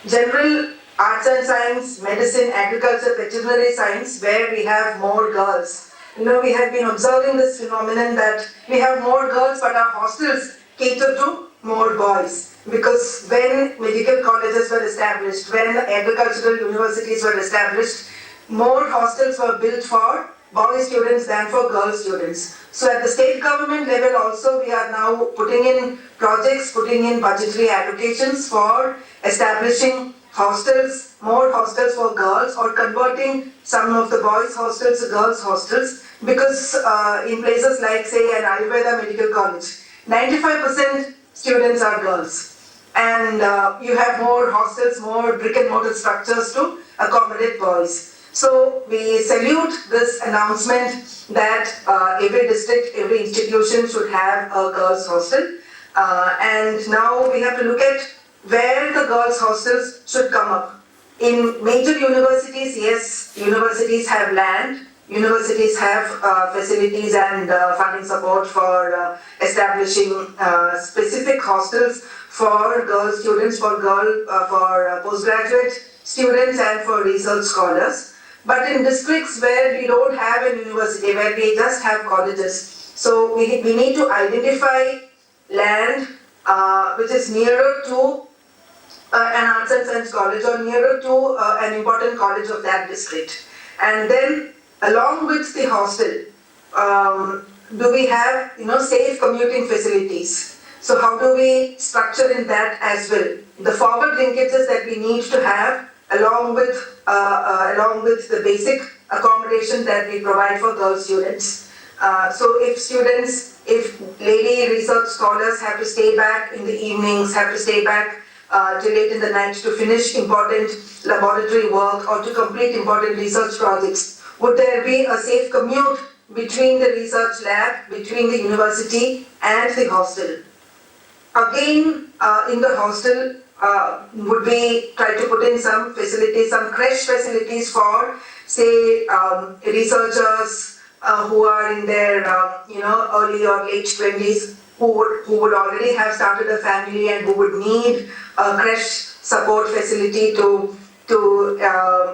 Speaker 16: General arts and science, medicine, agriculture, veterinary science, where we have more girls. We have been observing this phenomenon that we have more girls, but our hostels cater to more boys. Because when medical colleges were established, when agricultural universities were established, more hostels were built for boy students than for girl students. So at the state government level also, we are now putting in projects, putting in budgetary allocations for establishing hostels, more hostels for girls, or converting some of the boys' hostels to girls' hostels, because in places like, say, an Ayurveda medical college, 95% students are girls. And you have more hostels, more brick and mortar structures to accommodate boys. So we salute this announcement that every district, every institution should have a girls' hostel. And now we have to look at where the girls' hostels should come up. In major universities, yes, universities have land, universities have facilities and funding support for establishing specific hostels for girl students, for postgraduate students and for research scholars. But in districts where we don't have a university, where we just have colleges, so we need to identify land which is nearer to an arts and science college or nearer to an important college of that district. And then along with the hostel, do we have safe commuting facilities? So how do we structure in that as well? The forward linkages that we need to have along with the basic accommodation that we provide for girl students. So if lady research scholars have to stay back in the evenings, have to stay back till late in the night to finish important laboratory work or to complete important research projects, would there be a safe commute between the research lab, between the university and the hostel? Again, in the hostel, would we try to put in some facilities, some creche facilities for, say, researchers who are in their, early or late 20s, who would already have started a family and who would need a creche support facility to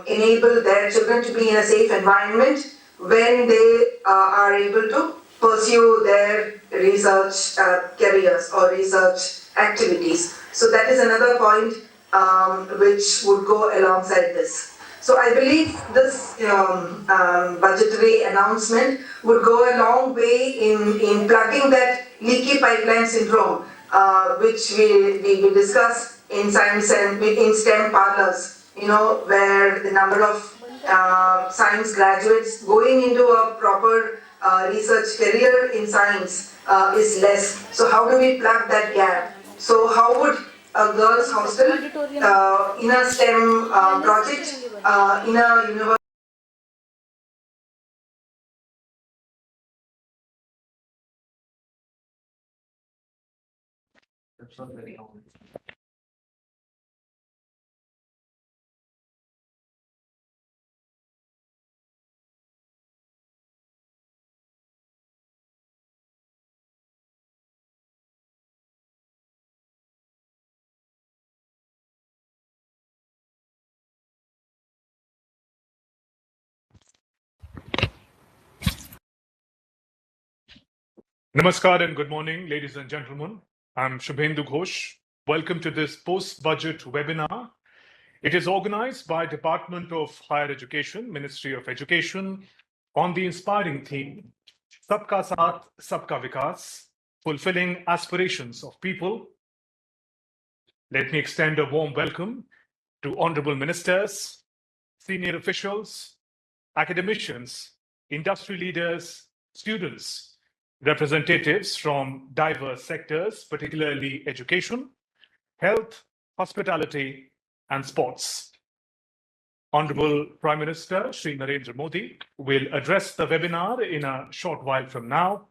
Speaker 16: enable their children to be in a safe environment when they are able to pursue their research careers or research activities. So that is another point which would go alongside this. So I believe this budgetary announcement would go a long way in plugging that leaky pipeline syndrome, which we discuss in science and in STEM parlors, where the number of science graduates going into a proper research career in science is less. So how do we plug that gap? So how would a girls' hostel in a STEM project in a university?
Speaker 2: Namaskar and good morning, ladies and gentlemen. I'm Shubhendu Ghosh. Welcome to this post-budget webinar It is organized by Department of Higher Education, Ministry of Education, on the inspiring theme, Sabka Saath, Sabka Vikas, fulfilling aspirations of people. Let me extend a warm welcome to honorable ministers, senior officials, academicians, industry leaders, students, representatives from diverse sectors, particularly education, health, hospitality, and sports. Honorable Prime Minister Shri Narendra Modi will address the webinar in a short while from now,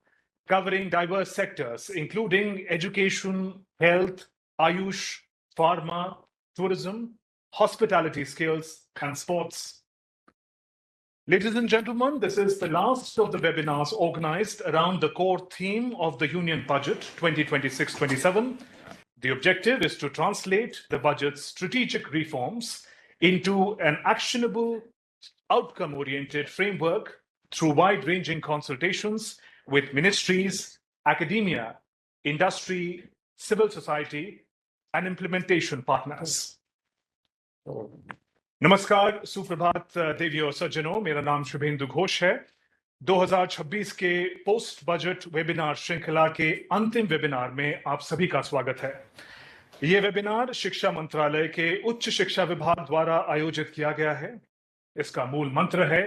Speaker 2: covering diverse sectors, including education, health, Ayush, pharma, tourism, hospitality skills, and sports. Ladies and gentlemen, this is the last of the webinars organized around the core theme of the Union Budget 2026-27. The objective is to translate the budget's strategic reforms into an actionable, outcome-oriented framework through wide-ranging consultations with ministries, academia, industry, civil society, and implementation partners. नमस्कार, सुप्रभात देवियों और सज्जनों, मेरा नाम शुभेंदु घोष है। 2026 के post budget webinar श्रृंखला के अंतिम वेबिनार में आप सभी का स्वागत है। ये वेबिनार शिक्षा मंत्रालय के उच्च शिक्षा विभाग द्वारा आयोजित किया गया है। इसका मूल मंत्र है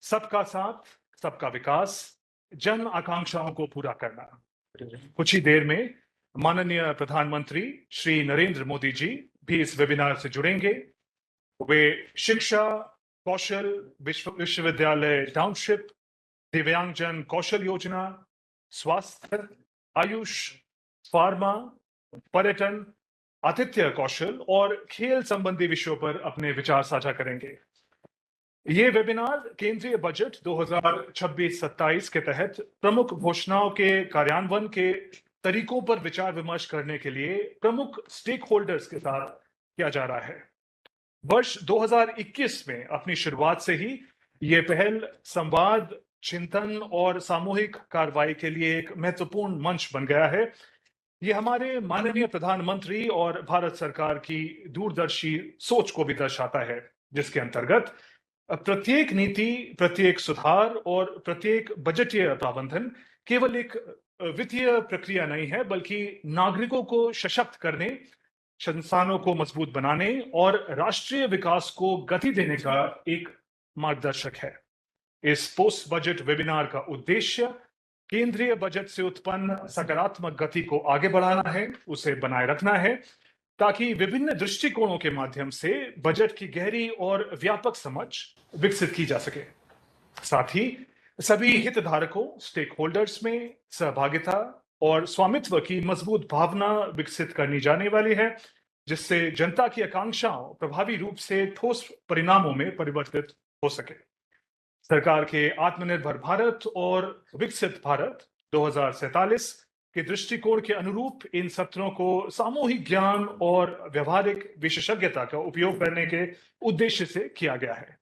Speaker 2: सबका साथ, सबका विकास, जन आकांक्षाओं को पूरा करना। कुछ ही देर में माननीय प्रधानमंत्री श्री नरेंद्र मोदी जी भी इस वेबिनार से जुड़ेंगे। वे शिक्षा, कौशल, विश्वविद्यालय टाउनशिप, दिव्यांगजन कौशल योजना, स्वास्थ्य, आयुष, फार्मा, पर्यटन, आतिथ्य कौशल और खेल संबंधी विषयों पर अपने विचार साझा करेंगे। ये वेबिनार केंद्रीय बजट 2026-27 के तहत प्रमुख घोषणाओं के कार्यान्वयन के तरीकों पर विचार विमर्श करने के लिए प्रमुख स्टेक होल्डर्स के साथ किया जा रहा है। वर्ष 2021 में अपनी शुरुआत से ही ये पहल संवाद, चिंतन और सामूहिक कार्रवाई के लिए एक महत्वपूर्ण मंच बन गया है। ये हमारे माननीय प्रधानमंत्री और भारत सरकार की दूरदर्शी सोच को भी दर्शाता है, जिसके अंतर्गत प्रत्येक नीति, प्रत्येक सुधार और प्रत्येक बजटीय प्रावधान केवल एक वित्तीय प्रक्रिया नहीं है, बल्कि नागरिकों को सशक्त करने, संस्थानों को मजबूत बनाने और राष्ट्रीय विकास को गति देने का एक मार्गदर्शक है। इस पोस्ट बजट वेबिनार का उद्देश्य केंद्रीय बजट से उत्पन्न सकारात्मक गति को आगे बढ़ाना है, उसे बनाए रखना है, ताकि विभिन्न दृष्टिकोणों के माध्यम से बजट की गहरी और व्यापक समझ विकसित की जा सके। साथ ही सभी हितधारकों, स्टेक होल्डर्स में सहभागिता और स्वामित्व की मजबूत भावना विकसित करनी जाने वाली है, जिससे जनता की आकांक्षाओं प्रभावी रूप से ठोस परिणामों में परिवर्तित हो सके। सरकार के आत्मनिर्भर भारत और विकसित भारत 2047 के दृष्टिकोण के अनुरूप इन सत्रों को सामूहिक ज्ञान और व्यवहारिक विशेषज्ञता का उपयोग करने के उद्देश्य से किया गया है।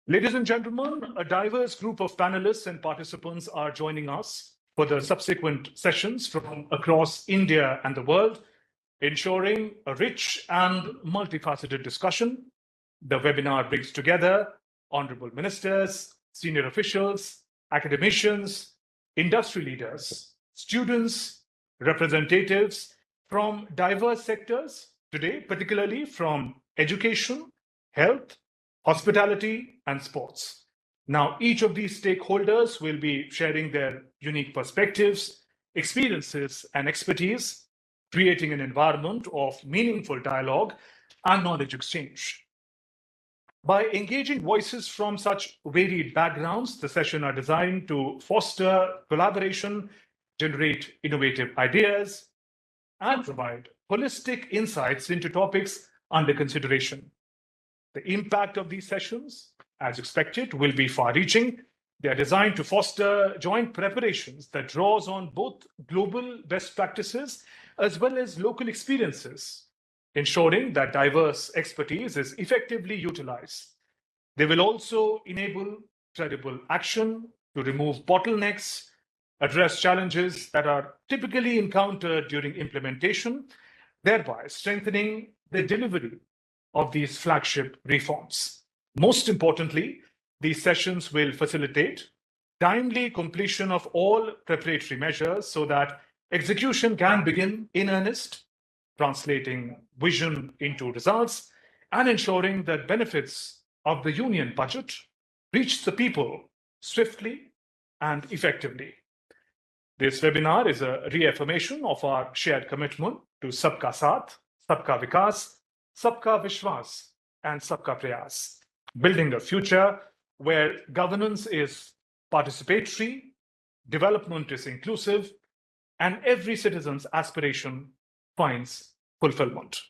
Speaker 2: Ladies and gentlemen, a diverse group of panelists and participants are joining us for the subsequent sessions from across India and the world, ensuring a rich and multifaceted discussion. The webinar brings together honorable ministers, senior officials, academicians, industry leaders, students, representatives from diverse sectors today, particularly from education, health, hospitality, and sports. Now, each of these stakeholders will be sharing their unique perspectives, experiences, and expertise, creating an environment of meaningful dialogue and knowledge exchange. By engaging voices from such varied backgrounds, the sessions are designed to foster collaboration, generate innovative ideas, and provide holistic insights into topics under consideration. The impact of these sessions, as expected, will be far-reaching. They are designed to foster joint preparations that draws on both global best practices as well as local experiences, ensuring that diverse expertise is effectively utilized. They will also enable credible action to remove bottlenecks, address challenges that are typically encountered during implementation, thereby strengthening the delivery of these flagship reforms. Most importantly, these sessions will facilitate timely completion of all preparatory measures so that execution can begin in earnest, translating vision into results and ensuring that benefits of the union budget reach the people swiftly and effectively. This webinar is a reaffirmation of our shared commitment to Sabka Saath, Sabka Vikas, Sabka Vishwas, and Sabka Prayas, building a future where governance is participatory, development is inclusive, and every citizen's aspiration finds fulfillment.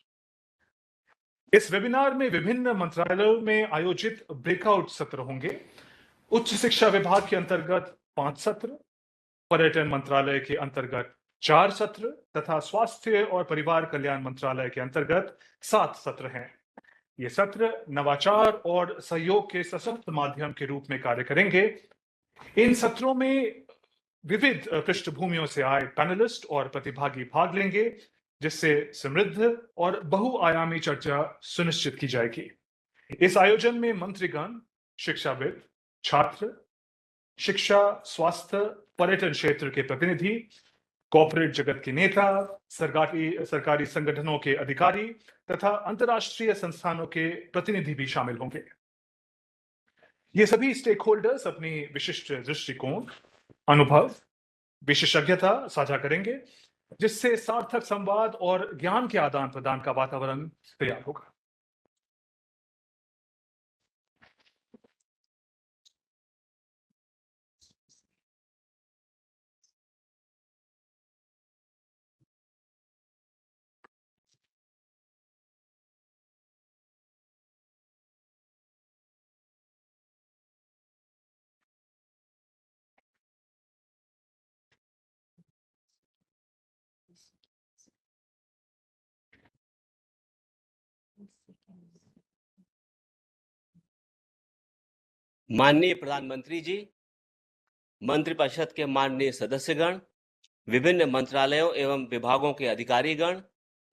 Speaker 2: इस webinar में विभिन्न मंत्रालयों में आयोजित breakout सत्र होंगे। उच्च शिक्षा विभाग के अंतर्गत 5 सत्र, पर्यटन मंत्रालय के अंतर्गत 4 सत्र तथा स्वास्थ्य और परिवार कल्याण मंत्रालय के अंतर्गत 7 सत्र हैं। ये सत्र नवाचार और सहयोग के सशक्त माध्यम के रूप में कार्य करेंगे। इन सत्रों में विविध पृष्ठभूमियों से आए पैनलिस्ट और प्रतिभागी भाग लेंगे, जिससे समृद्ध और बहुआयामी चर्चा सुनिश्चित की जाएगी। इस आयोजन में मंत्रीगण, शिक्षाविद, छात्र, शिक्षा, स्वास्थ्य, पर्यटन क्षेत्र के प्रतिनिधि, कॉर्पोरेट जगत के नेता, सरकारी संगठनों के अधिकारी तथा अंतर्राष्ट्रीय संस्थानों के प्रतिनिधि भी शामिल होंगे। ये सभी स्टेक होल्डर्स अपनी विशिष्ट दृष्टिकोण, अनुभव, विशेषज्ञता साझा करेंगे, जिससे सार्थक संवाद और ज्ञान के आदान प्रदान का वातावरण तैयार होगा।
Speaker 3: माननीय प्रधानमंत्री जी, मंत्रिपरिषद के माननीय सदस्यगण, विभिन्न मंत्रालयों एवं विभागों के अधिकारीगण,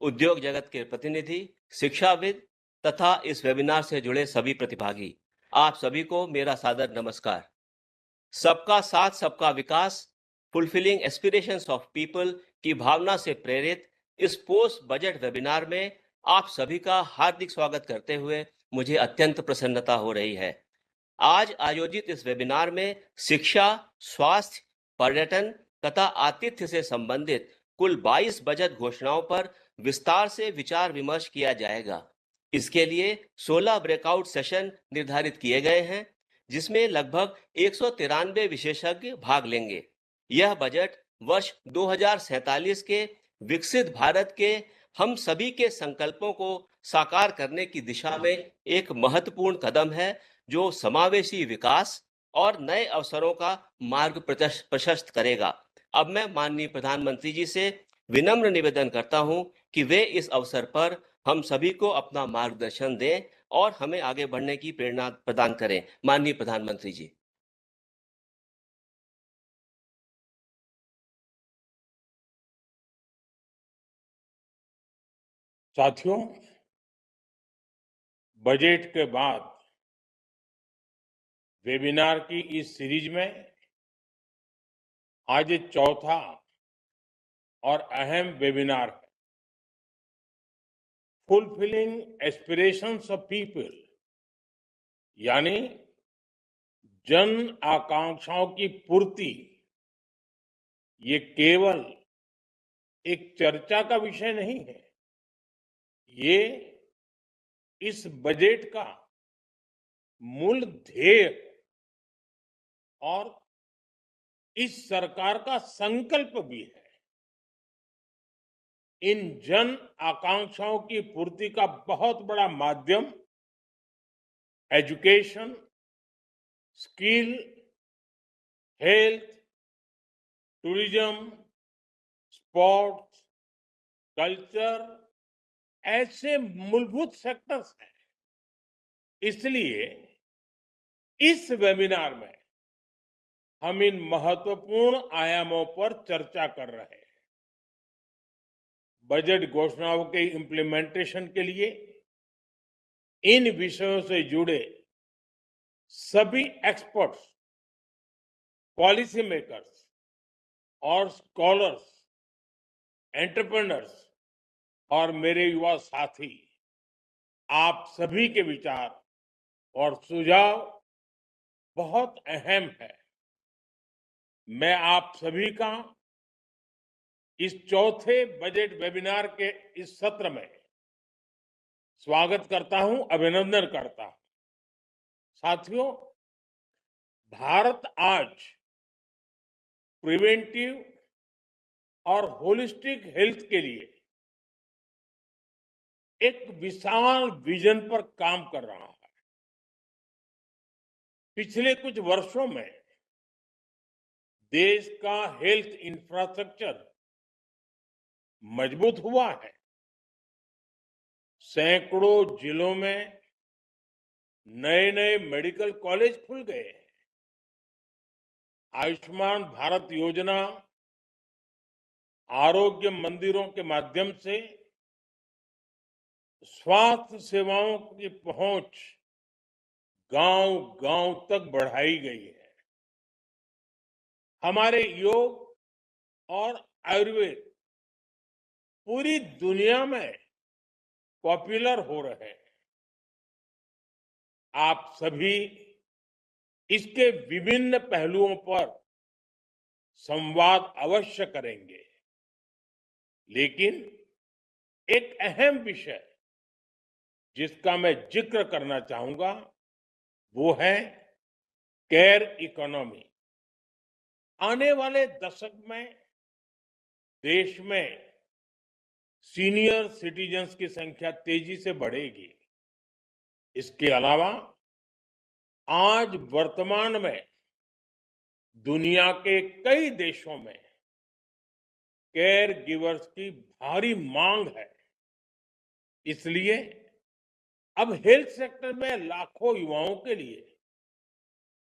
Speaker 3: उद्योग जगत के प्रतिनिधि, शिक्षाविद तथा इस वेबिनार से जुड़े सभी प्रतिभागी, आप सभी को मेरा सादर नमस्कार। सबका साथ सबका विकास, फुलफिलिंग एस्पिरेशंस ऑफ पीपल की भावना से प्रेरित इस पोस्ट बजट वेबिनार में आप सभी का हार्दिक स्वागत करते हुए मुझे अत्यंत प्रसन्नता हो रही है। आज आयोजित इस वेबिनार में शिक्षा, स्वास्थ्य, पर्यटन तथा आतिथ्य से संबंधित कुल 22 बजट घोषणाओं पर विस्तार से विचार विमर्श किया जाएगा। इसके लिए 16 ब्रेकआउट सेशन निर्धारित किए गए हैं, जिसमें लगभग 193 विशेषज्ञ भाग लेंगे। यह बजट वर्ष 2047 के विकसित भारत के हम सभी के संकल्पों को साकार करने की दिशा में एक महत्वपूर्ण कदम है, जो समावेशी विकास और नए अवसरों का मार्ग प्रशस्त करेगा। अब मैं माननीय प्रधानमंत्री जी से विनम्र निवेदन करता हूं कि वे इस अवसर पर हम सभी को अपना मार्गदर्शन दें और हमें आगे बढ़ने की प्रेरणा प्रदान करें। माननीय प्रधानमंत्री जी।
Speaker 4: साथियों, बजट के बाद वेबिनार की इस सीरीज में आज चौथा और अहम वेबिनार है, फुलफिलिंग एस्पिरेशंस ऑफ पीपल, यानी जन आकांक्षाओं की पूर्ति। ये केवल एक चर्चा का विषय नहीं है, ये इस बजट का मूल ध्येय और इस सरकार का संकल्प भी है। इन जन आकांक्षाओं की पूर्ति का बहुत बड़ा माध्यम education, skill, health, tourism, sports, culture, ऐसे मूलभूत सेक्टर्स हैं। इसलिए इस वेबिनार में हम इन महत्वपूर्ण आयामों पर चर्चा कर रहे हैं। बजट घोषणाओं के इम्प्लीमेंटेशन के लिए इन विषयों से जुड़े सभी एक्सपर्ट्स, पॉलिसी मेकर्स और स्कॉलर्स, एंटरप्रेन्योर्स और मेरे युवा साथी, आप सभी के विचार और सुझाव बहुत अहम है। मैं आप सभी का इस चौथे बजट वेबिनार के इस सत्र में स्वागत करता हूं, अभिनंदन करता हूं। साथियों, भारत आज प्रिवेंटिव और होलिस्टिक हेल्थ के लिए एक विशाल विजन पर काम कर रहा है। पिछले कुछ वर्षों में देश का हेल्थ इंफ्रास्ट्रक्चर मजबूत हुआ है। सैकड़ों जिलों में नए नए मेडिकल कॉलेज खुल गए हैं। आयुष्मान भारत योजना, आरोग्य मंदिरों के माध्यम से स्वास्थ्य सेवाओं की पहुंच गांव-गांव तक बढ़ाई गई है। हमारे योग और आयुर्वेद पूरी दुनिया में पॉपुलर हो रहे हैं। आप सभी इसके विभिन्न पहलुओं पर संवाद अवश्य करेंगे, लेकिन एक अहम विषय जिसका मैं जिक्र करना चाहूंगा वो है केयर इकोनॉमी। आने वाले दशक में देश में सीनियर सिटीजन्स की संख्या तेजी से बढ़ेगी। इसके अलावा आज वर्तमान में दुनिया के कई देशों में केयर गिवर्स की भारी मांग है। इसलिए अब हेल्थ सेक्टर में लाखों युवाओं के लिए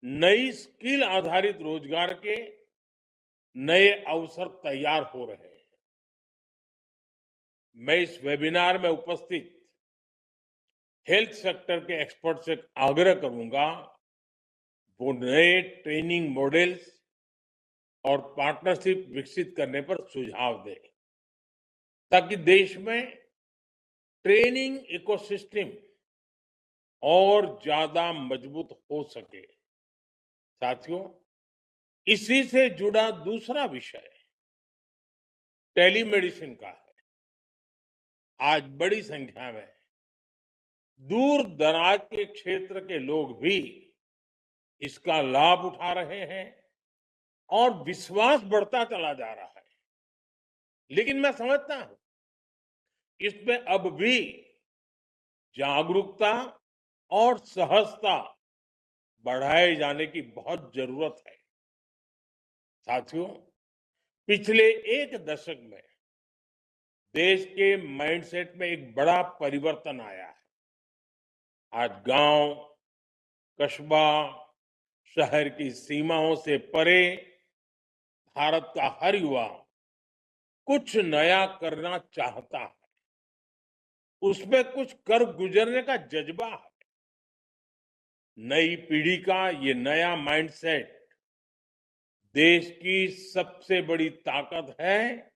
Speaker 4: नई स्किल आधारित रोजगार के नए अवसर तैयार हो रहे हैं। मैं इस वेबिनार में उपस्थित हेल्थ सेक्टर के एक्सपर्ट से आग्रह करूंगा वो नए ट्रेनिंग मॉडल्स और पार्टनरशिप विकसित करने पर सुझाव दें, ताकि देश में ट्रेनिंग इकोसिस्टम और ज्यादा मजबूत हो सके। साथियों, इसी से जुड़ा दूसरा विषय टेलीमेडिसिन का है। आज बड़ी संख्या में दूर दराज के क्षेत्र के लोग भी इसका लाभ उठा रहे हैं और विश्वास बढ़ता चला जा रहा है। लेकिन मैं समझता हूं इसमें अब भी जागरूकता और सहजता बढ़ाए जाने की बहुत जरूरत है। साथियों, पिछले एक दशक में देश के माइंडसेट में एक बड़ा परिवर्तन आया है। आज गांव, कस्बा, शहर की सीमाओं से परे भारत का हर युवा कुछ नया करना चाहता है। उसमें कुछ कर गुजरने का जज्बा है। नई पीढ़ी का ये नया माइंडसेट देश की सबसे बड़ी ताकत है,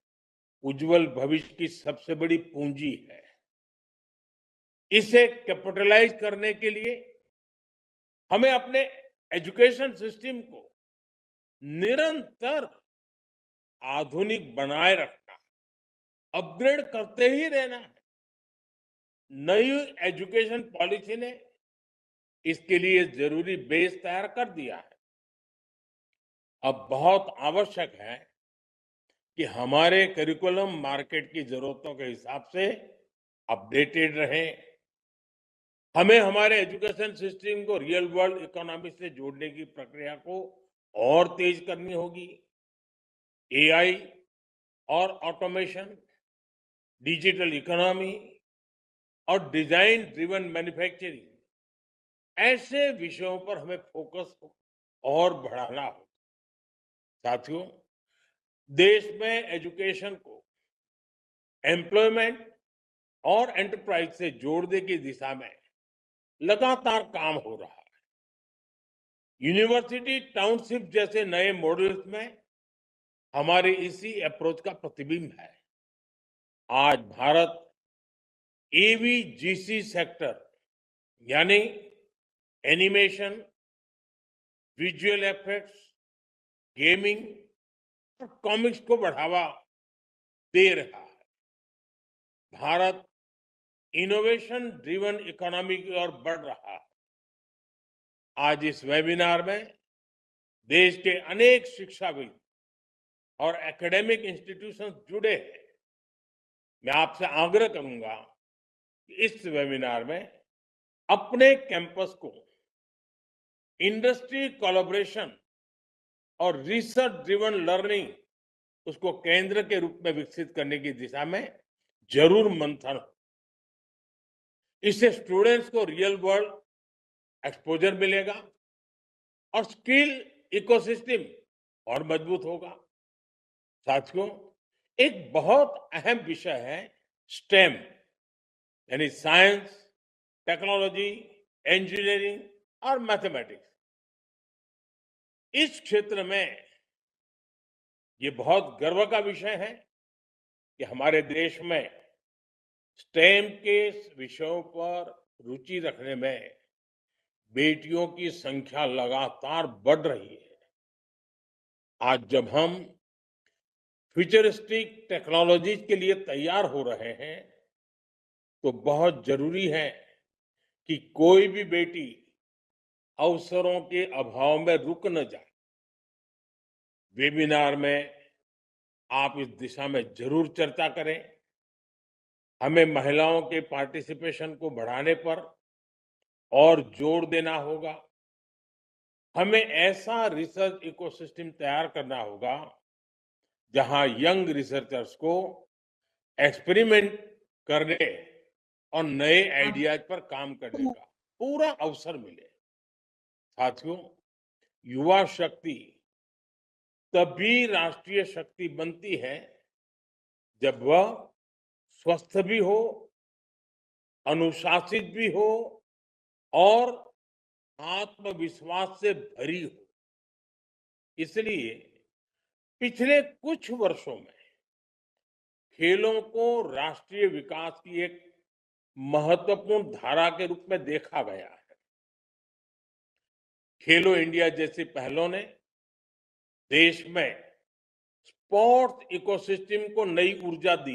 Speaker 4: उज्जवल भविष्य की सबसे बड़ी पूंजी है। इसे कैपिटलाइज करने के लिए हमें अपने एजुकेशन सिस्टम को निरंतर आधुनिक बनाए रखना है, अपग्रेड करते ही रहना है। नई एजुकेशन पॉलिसी ने इसके लिए जरूरी बेस तैयार कर दिया है। अब बहुत आवश्यक है कि हमारे करिकुलम मार्केट की जरूरतों के हिसाब से अपडेटेड रहे। हमें हमारे एजुकेशन सिस्टम को रियल वर्ल्ड इकोनॉमी से जोड़ने की प्रक्रिया को और तेज करनी होगी। एआई और ऑटोमेशन, डिजिटल इकोनॉमी और डिजाइन ड्रिवन मैन्युफैक्चरिंग, ऐसे विषयों पर हमें फोकस और बढ़ाना होगा। साथियों, देश में एजुकेशन को एम्प्लॉयमेंट और एंटरप्राइज से जोड़ने की दिशा में लगातार काम हो रहा है। यूनिवर्सिटी टाउनशिप जैसे नए मॉडल्स में हमारे इसी अप्रोच का प्रतिबिंब है। आज भारत एवीजीसी सेक्टर यानी एनिमेशन, विजुअल इफेक्ट्स, गेमिंग और कॉमिक्स को बढ़ावा दे रहा है। भारत इनोवेशन ड्रिवन इकोनॉमी की ओर बढ़ रहा है। आज इस वेबिनार में देश के अनेक शिक्षाविद और एकेडमिक इंस्टीट्यूशंस जुड़े हैं। मैं आपसे आग्रह करूंगा कि इस वेबिनार में अपने कैंपस को इंडस्ट्री कोलैबोरेशन और रिसर्च ड्रिवन लर्निंग उसको केंद्र के रूप में विकसित करने की दिशा में जरूर मंथन हो। इससे स्टूडेंट्स को रियल वर्ल्ड एक्सपोजर मिलेगा और स्किल इकोसिस्टम और मजबूत होगा। साथियों, एक बहुत अहम विषय है स्टेम यानी साइंस, टेक्नोलॉजी, इंजीनियरिंग और मैथमेटिक्स। इस क्षेत्र में ये बहुत गर्व का विषय है कि हमारे देश में स्टेम के विषयों पर रुचि रखने में बेटियों की संख्या लगातार बढ़ रही है। आज जब हम फ्यूचरिस्टिक टेक्नोलॉजीज के लिए तैयार हो रहे हैं तो बहुत जरूरी है कि कोई भी बेटी अवसरों के अभाव में रुक न जाए। वेबिनार में आप इस दिशा में जरूर चर्चा करें। हमें महिलाओं के पार्टिसिपेशन को बढ़ाने पर और जोर देना होगा। हमें ऐसा रिसर्च इकोसिस्टम तैयार करना होगा जहां यंग रिसर्चर्स को एक्सपेरिमेंट करने और नए आइडियाज पर काम करने का पूरा अवसर मिले। साथियों, युवा शक्ति तभी राष्ट्रीय शक्ति बनती है जब वह स्वस्थ भी हो, अनुशासित भी हो और आत्मविश्वास से भरी हो। इसलिए पिछले कुछ वर्षों में खेलों को राष्ट्रीय विकास की एक महत्वपूर्ण धारा के रूप में देखा गया है। खेलो इंडिया जैसी पहलों ने देश में स्पोर्ट्स इकोसिस्टम को नई ऊर्जा दी।